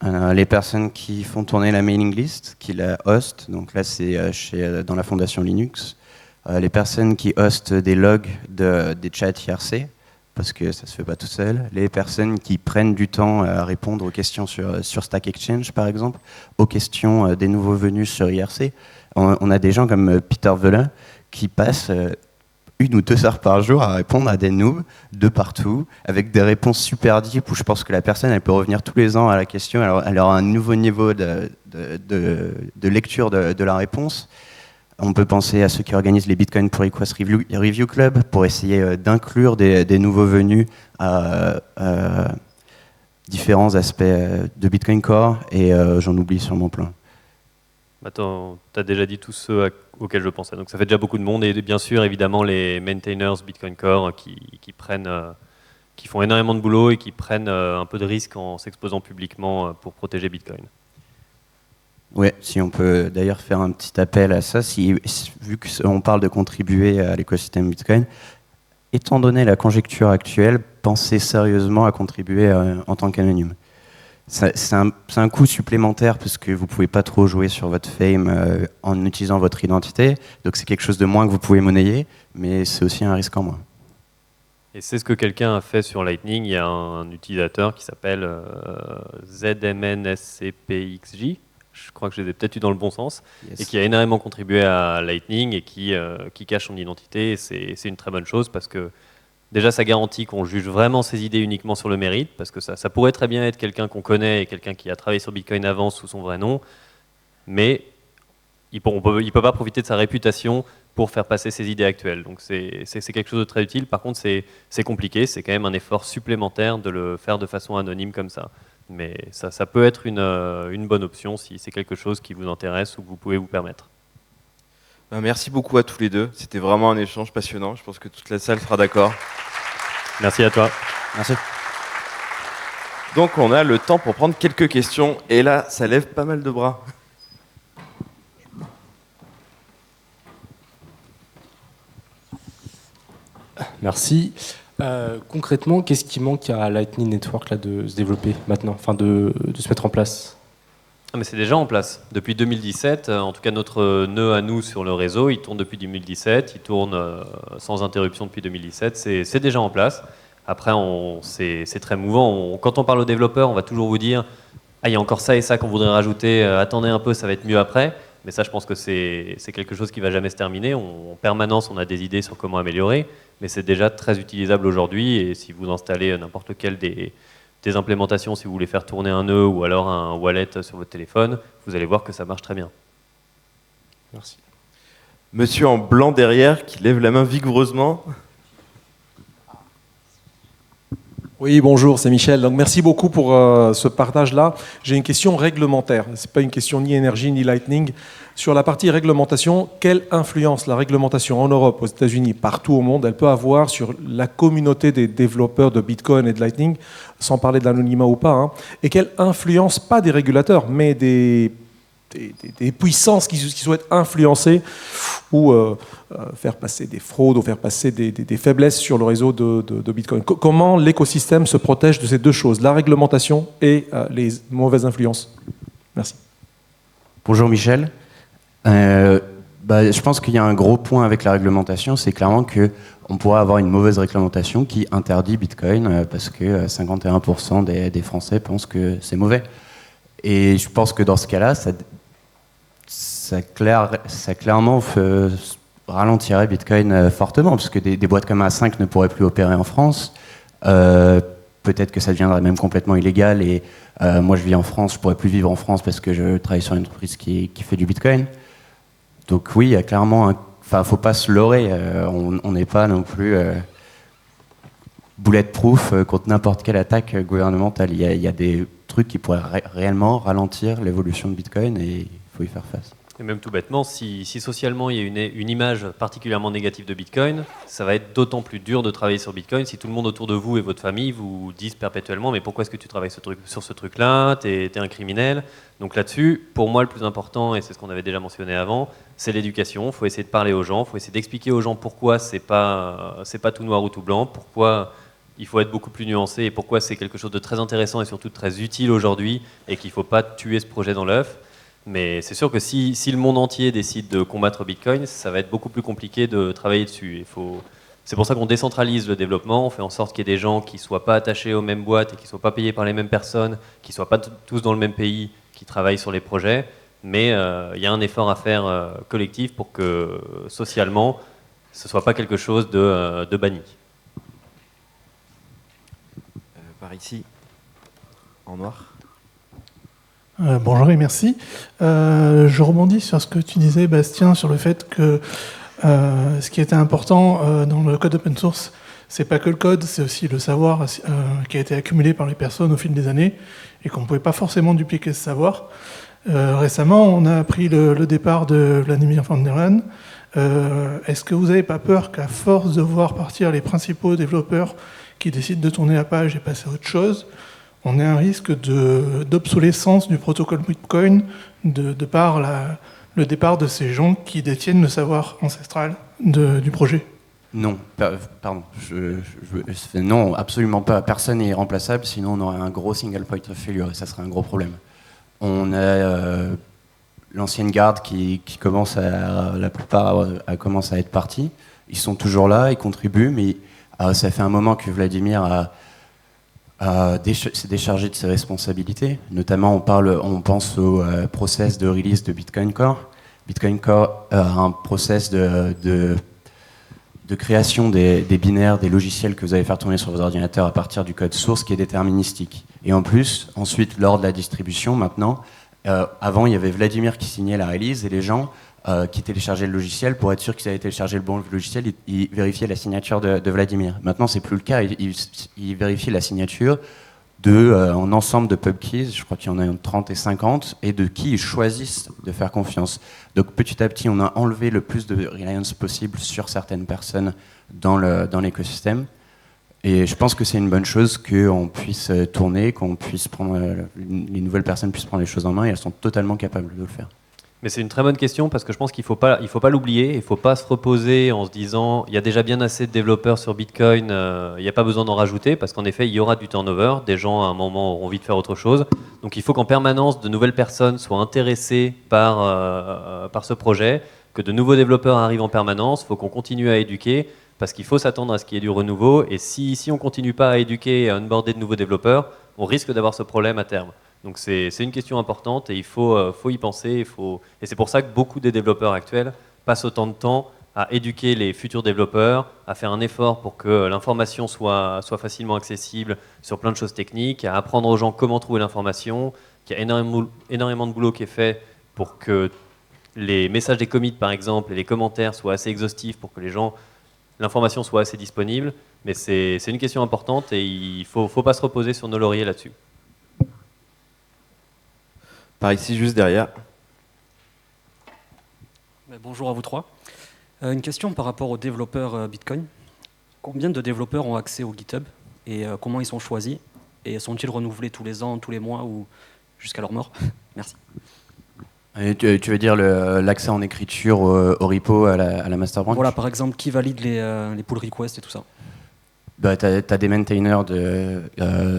Les personnes qui font tourner la mailing list, qui la hostent, donc là c'est dans la fondation Linux. Les personnes qui hostent des logs des chats IRC, parce que ça se fait pas tout seul. Les personnes qui prennent du temps à répondre aux questions sur Stack Exchange, par exemple, aux questions des nouveaux venus sur IRC. On a des gens comme Peter Velin qui passent 1 ou 2 heures par jour à répondre à des noobs de partout, avec des réponses super deep, où je pense que la personne elle peut revenir tous les ans à la question, elle aura un nouveau niveau de lecture de la réponse. On peut penser à ceux qui organisent les Bitcoin pour Request Review Club, pour essayer d'inclure des nouveaux venus à différents aspects de Bitcoin Core, et j'en oublie sûrement plein. Attends, tu as déjà dit tous ceux auxquels je pensais, donc ça fait déjà beaucoup de monde, et bien sûr, évidemment, les maintainers Bitcoin Core qui font énormément de boulot et qui prennent un peu de risque en s'exposant publiquement pour protéger Bitcoin. Oui, si on peut d'ailleurs faire un petit appel à ça, vu qu'on parle de contribuer à l'écosystème Bitcoin, étant donné la conjecture actuelle, pensez sérieusement à contribuer en tant qu'anonyme. C'est un coût supplémentaire parce que vous ne pouvez pas trop jouer sur votre fame en utilisant votre identité, donc c'est quelque chose de moins que vous pouvez monnayer, mais c'est aussi un risque en moins. Et c'est ce que quelqu'un a fait sur Lightning. Il y a un utilisateur qui s'appelle ZMNSCPXJ, je crois que je les ai peut-être eu dans le bon sens, yes. Et qui a énormément contribué à Lightning et qui cache son identité. Et c'est une très bonne chose parce que déjà ça garantit qu'on juge vraiment ses idées uniquement sur le mérite, parce que ça pourrait très bien être quelqu'un qu'on connaît et quelqu'un qui a travaillé sur Bitcoin avant sous son vrai nom, mais il ne peut pas profiter de sa réputation pour faire passer ses idées actuelles. Donc c'est quelque chose de très utile. Par contre, c'est compliqué, c'est quand même un effort supplémentaire de le faire de façon anonyme comme ça. Mais ça peut être une bonne option si c'est quelque chose qui vous intéresse ou que vous pouvez vous permettre. Merci beaucoup à tous les deux. C'était vraiment un échange passionnant. Je pense que toute la salle sera d'accord. Merci à toi. Merci. Donc on a le temps pour prendre quelques questions. Et là, ça lève pas mal de bras. Merci. Concrètement, qu'est-ce qui manque à Lightning Network là, de se développer maintenant, enfin de se mettre en place? Mais c'est déjà en place. Depuis 2017, en tout cas notre nœud à nous sur le réseau, il tourne depuis 2017, il tourne sans interruption depuis 2017, c'est déjà en place. Après, c'est très mouvant. Quand on parle aux développeurs, on va toujours vous dire « Ah, il y a encore ça et ça qu'on voudrait rajouter, attendez un peu, ça va être mieux après ». Mais ça, je pense que c'est quelque chose qui ne va jamais se terminer. En permanence, on a des idées sur comment améliorer, mais c'est déjà très utilisable aujourd'hui. Et si vous installez n'importe lequel des implémentations, si vous voulez faire tourner un nœud ou alors un wallet sur votre téléphone, vous allez voir que ça marche très bien. Merci. Monsieur en blanc derrière qui lève la main vigoureusement. Oui, bonjour, c'est Michel. Donc, merci beaucoup pour ce partage-là. J'ai une question réglementaire. Ce n'est pas une question ni énergie ni Lightning. Sur la partie réglementation, quelle influence la réglementation en Europe, aux États-Unis, partout au monde, elle peut avoir sur la communauté des développeurs de Bitcoin et de Lightning, sans parler de l'anonymat ou pas, hein, et quelle influence, pas des régulateurs, mais des puissances qui souhaitent influencer ou faire passer des fraudes ou faire passer des faiblesses sur le réseau de Bitcoin. Comment l'écosystème se protège de ces deux choses, la réglementation et les mauvaises influences? Merci. Bonjour Michel. Je pense qu'il y a un gros point avec la réglementation, c'est clairement qu'on pourrait avoir une mauvaise réglementation qui interdit Bitcoin parce que 51% des Français pensent que c'est mauvais. Et je pense que dans ce cas-là, ça clairement ralentirait Bitcoin fortement, parce que des boîtes comme A5 ne pourraient plus opérer en France. Peut-être que ça deviendrait même complètement illégal. Et moi, je vis en France, je pourrais plus vivre en France parce que je travaille sur une entreprise qui fait du Bitcoin. Donc oui, il y a clairement... Enfin, faut pas se leurrer. On n'est pas non plus bulletproof contre n'importe quelle attaque gouvernementale. Il y a des trucs qui pourraient réellement ralentir l'évolution de Bitcoin et il faut y faire face. Et même tout bêtement, si socialement il y a une image particulièrement négative de Bitcoin, ça va être d'autant plus dur de travailler sur Bitcoin si tout le monde autour de vous et votre famille vous disent perpétuellement « mais pourquoi est-ce que tu travailles sur ce truc-là? T'es un criminel ». Donc là-dessus, pour moi, le plus important, et c'est ce qu'on avait déjà mentionné avant, c'est l'éducation. Il faut essayer de parler aux gens, il faut essayer d'expliquer aux gens pourquoi c'est pas tout noir ou tout blanc, pourquoi il faut être beaucoup plus nuancé et pourquoi c'est quelque chose de très intéressant et surtout très utile aujourd'hui et qu'il ne faut pas tuer ce projet dans l'œuf. Mais c'est sûr que si le monde entier décide de combattre Bitcoin, ça va être beaucoup plus compliqué de travailler dessus. C'est pour ça qu'on décentralise le développement, on fait en sorte qu'il y ait des gens qui ne soient pas attachés aux mêmes boîtes et qui ne soient pas payés par les mêmes personnes, qui ne soient pas tous dans le même pays, qui travaillent sur les projets. Mais il y a un effort à faire collectif pour que socialement, ce ne soit pas quelque chose de banni. Par ici, en noir. Bonjour et merci. Je rebondis sur ce que tu disais, Bastien, sur le fait que ce qui était important dans le code open source, c'est pas que le code, c'est aussi le savoir qui a été accumulé par les personnes au fil des années et qu'on ne pouvait pas forcément dupliquer ce savoir. Récemment, on a appris le départ de Vladimir van der Laan. Est-ce que vous n'avez pas peur qu'à force de voir partir les principaux développeurs qui décident de tourner la page et passer à autre chose, on ait un risque d'obsolescence du protocole Bitcoin de par le départ de ces gens qui détiennent le savoir ancestral du projet? Non, pardon. Non, absolument pas. Personne n'est irremplaçable, sinon on aurait un gros single point of failure et ça serait un gros problème. On a l'ancienne garde qui commence la plupart commencent à être partis. Ils sont toujours là, ils contribuent, mais ça fait un moment que Vladimir s'est déchargé de ses responsabilités. Notamment, on pense au process de release de Bitcoin Core. Bitcoin Core a un process de création des binaires, des logiciels que vous allez faire tourner sur vos ordinateurs à partir du code source qui est déterministique. Et en plus, ensuite, lors de la distribution, maintenant, avant, il y avait Vladimir qui signait la release et les gens qui téléchargeaient le logiciel, pour être sûr qu'ils avaient téléchargé le bon logiciel, ils vérifiaient la signature de Vladimir. Maintenant, c'est plus le cas. Ils vérifient la signature en ensemble de pub keys, je crois qu'il y en a entre 30 et 50, et de qui ils choisissent de faire confiance. Donc petit à petit, on a enlevé le plus de reliance possible sur certaines personnes dans l'écosystème. Et je pense que c'est une bonne chose qu'on puisse tourner, qu'on puisse prendre, les nouvelles personnes puissent prendre les choses en main, et elles sont totalement capables de le faire. Mais c'est une très bonne question parce que je pense qu'il faut pas l'oublier. Il ne faut pas se reposer en se disant il y a déjà bien assez de développeurs sur Bitcoin, il n'y a pas besoin d'en rajouter parce qu'en effet il y aura du turnover. Des gens à un moment auront envie de faire autre chose. Donc il faut qu'en permanence de nouvelles personnes soient intéressées par ce projet, que de nouveaux développeurs arrivent en permanence. Il faut qu'on continue à éduquer parce qu'il faut s'attendre à ce qu'il y ait du renouveau. Et si on ne continue pas à éduquer et à onboarder de nouveaux développeurs, on risque d'avoir ce problème à terme. Donc c'est une question importante et il faut y penser. Et c'est pour ça que beaucoup des développeurs actuels passent autant de temps à éduquer les futurs développeurs, à faire un effort pour que l'information soit facilement accessible sur plein de choses techniques, à apprendre aux gens comment trouver l'information, qu'il y a énormément de boulot qui est fait pour que les messages des commits, par exemple, et les commentaires soient assez exhaustifs pour que l'information soit assez disponible. Mais c'est une question importante et il ne faut pas se reposer sur nos lauriers là-dessus. Par ici, juste derrière. Bonjour à vous trois. Une question par rapport aux développeurs Bitcoin. Combien de développeurs ont accès au GitHub et comment ils sont choisis? Et sont-ils renouvelés tous les ans, tous les mois ou jusqu'à leur mort? Merci. Et tu veux dire l'accès en écriture au repo, à la master branch? Voilà, par exemple, qui valide les pull requests et tout ça? Tu as des maintainers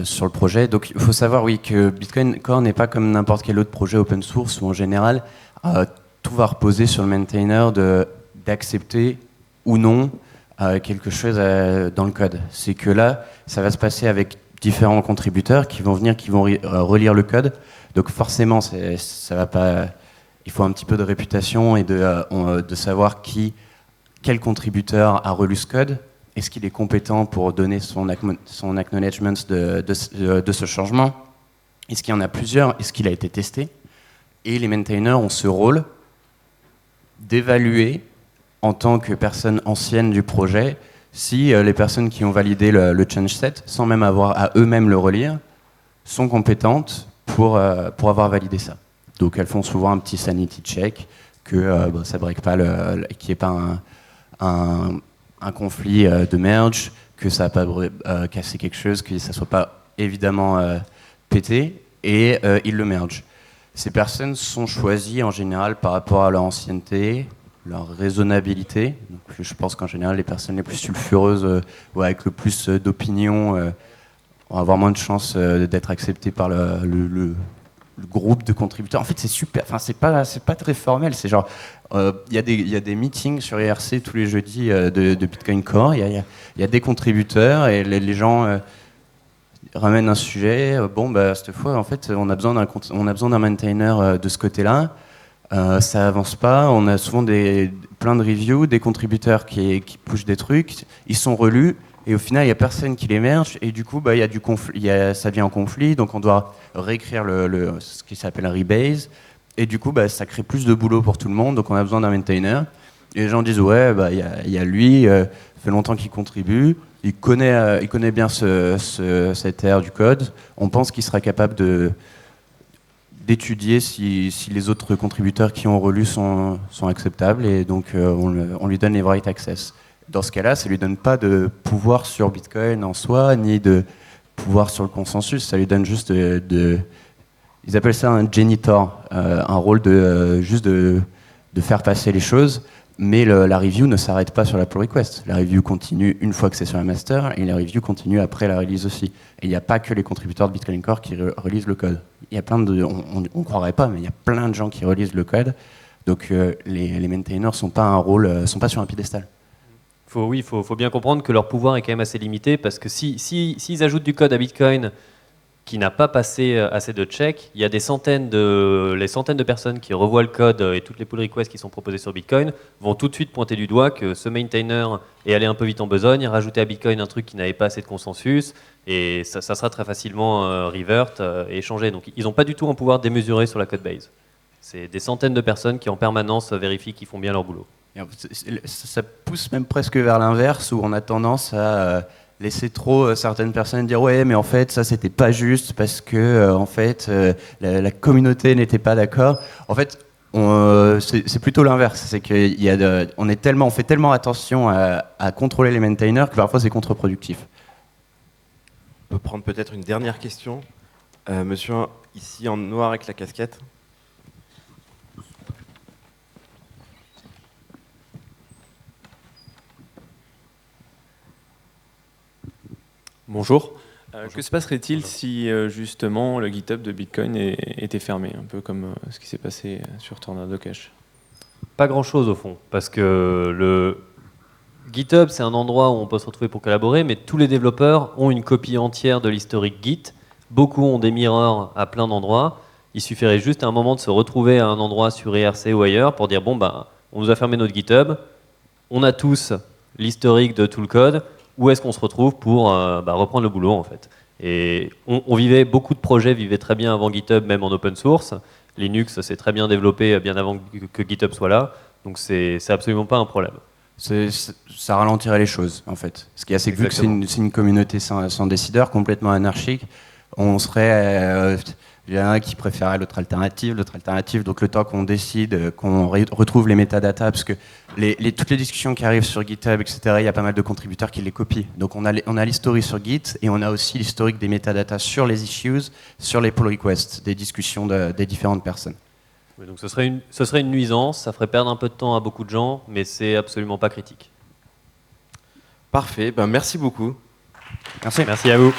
sur le projet. Donc il faut savoir que Bitcoin Core n'est pas comme n'importe quel autre projet open source où en général tout va reposer sur le maintainer d'accepter ou non quelque chose dans le code. C'est que là, ça va se passer avec différents contributeurs qui vont relire le code. Donc forcément, ça va pas. Il faut un petit peu de réputation et de savoir quel contributeur a relu ce code. Est-ce qu'il est compétent pour donner son acknowledgement de ce changement? Est-ce qu'il y en a plusieurs? Est-ce qu'il a été testé? Et les maintainers ont ce rôle d'évaluer en tant que personne ancienne du projet si les personnes qui ont validé le change set, sans même avoir à eux-mêmes le relire, sont compétentes pour avoir validé ça. Donc elles font souvent un petit sanity check, que ça ne break pas, qu'il n'y ait pas un conflit de merge, que ça n'a pas cassé quelque chose, que ça ne soit pas évidemment pété, et ils le mergent. Ces personnes sont choisies en général par rapport à leur ancienneté, leur raisonnabilité. Donc, je pense qu'en général, les personnes les plus sulfureuses ou avec le plus d'opinion vont avoir moins de chances d'être acceptées par le groupe de contributeurs. En fait, c'est super. Enfin, c'est pas très formel. C'est genre, il y a des meetings sur IRC tous les jeudis de Bitcoin Core. Il y a des contributeurs et les gens ramènent un sujet. Cette fois, en fait, on a besoin d'un maintainer de ce côté-là. Ça avance pas. On a souvent plein de reviews, des contributeurs qui pushent des trucs. Ils sont relus. Et au final, il n'y a personne qui les merge, et du coup, il y a du conflit, ça vient en conflit, donc on doit réécrire ce qui s'appelle un rebase, et du coup, ça crée plus de boulot pour tout le monde, donc on a besoin d'un maintainer. Et les gens disent, ouais, il y a lui, ça fait longtemps qu'il contribue, il connaît bien cette ère du code, on pense qu'il sera capable d'étudier si les autres contributeurs qui ont relu sont acceptables, et donc on lui donne les write access. Dans ce cas-là, ça ne lui donne pas de pouvoir sur Bitcoin en soi, ni de pouvoir sur le consensus. Ça lui donne juste ils appellent ça un janitor, un rôle juste de faire passer les choses. Mais la review ne s'arrête pas sur la pull request. La review continue une fois que c'est sur la master, et la review continue après la release aussi. Et il n'y a pas que les contributeurs de Bitcoin Core qui relisent le code. Il y a plein on ne croirait pas, mais il y a plein de gens qui relisent le code. Donc les maintainers sont pas sur un piédestal. Il faut bien comprendre que leur pouvoir est quand même assez limité parce que s'ils ajoutent du code à Bitcoin qui n'a pas passé assez de checks, il y a les centaines de personnes qui revoient le code et toutes les pull requests qui sont proposées sur Bitcoin vont tout de suite pointer du doigt que ce maintainer est allé un peu vite en besogne, rajouter à Bitcoin un truc qui n'avait pas assez de consensus, et ça sera très facilement revert et échangé. Donc ils n'ont pas du tout un pouvoir démesuré sur la codebase. C'est des centaines de personnes qui en permanence vérifient qu'ils font bien leur boulot. Ça pousse même presque vers l'inverse, où on a tendance à laisser trop certaines personnes dire ouais, mais en fait ça c'était pas juste parce que en fait la communauté n'était pas d'accord. En fait, c'est plutôt l'inverse, c'est qu'on fait tellement attention à contrôler les maintainers que parfois c'est contre-productif. peut prendre peut-être une dernière question. Monsieur ici en noir avec la casquette. Bonjour. Que se passerait-il si justement le GitHub de Bitcoin était fermé, un peu comme ce qui s'est passé sur Tornado Cash? Pas grand-chose au fond, parce que le GitHub, c'est un endroit où on peut se retrouver pour collaborer, mais tous les développeurs ont une copie entière de l'historique Git. Beaucoup ont des mirrors à plein d'endroits. Il suffirait juste à un moment de se retrouver à un endroit sur IRC ou ailleurs pour dire bon, bah, on nous a fermé notre GitHub, on a tous l'historique de tout le code, où est-ce qu'on se retrouve pour reprendre le boulot en fait. Et beaucoup de projets vivaient très bien avant GitHub, même en open source. Linux s'est très bien développé bien avant que GitHub soit là, donc c'est absolument pas un problème. Ça ralentirait les choses, en fait. Ce qui est assez vu que c'est une communauté sans décideur, complètement anarchique. On serait... il y en a un qui préférait l'autre alternative. Donc le temps qu'on décide, qu'on retrouve les métadatas, parce que toutes les discussions qui arrivent sur GitHub, etc., il y a pas mal de contributeurs qui les copient. Donc on a l'historique sur Git, et on a aussi l'historique des métadatas sur les issues, sur les pull requests, des discussions des différentes personnes. Oui, donc ce serait une nuisance, ça ferait perdre un peu de temps à beaucoup de gens, mais c'est absolument pas critique. Parfait, ben merci beaucoup. Merci. Merci à vous.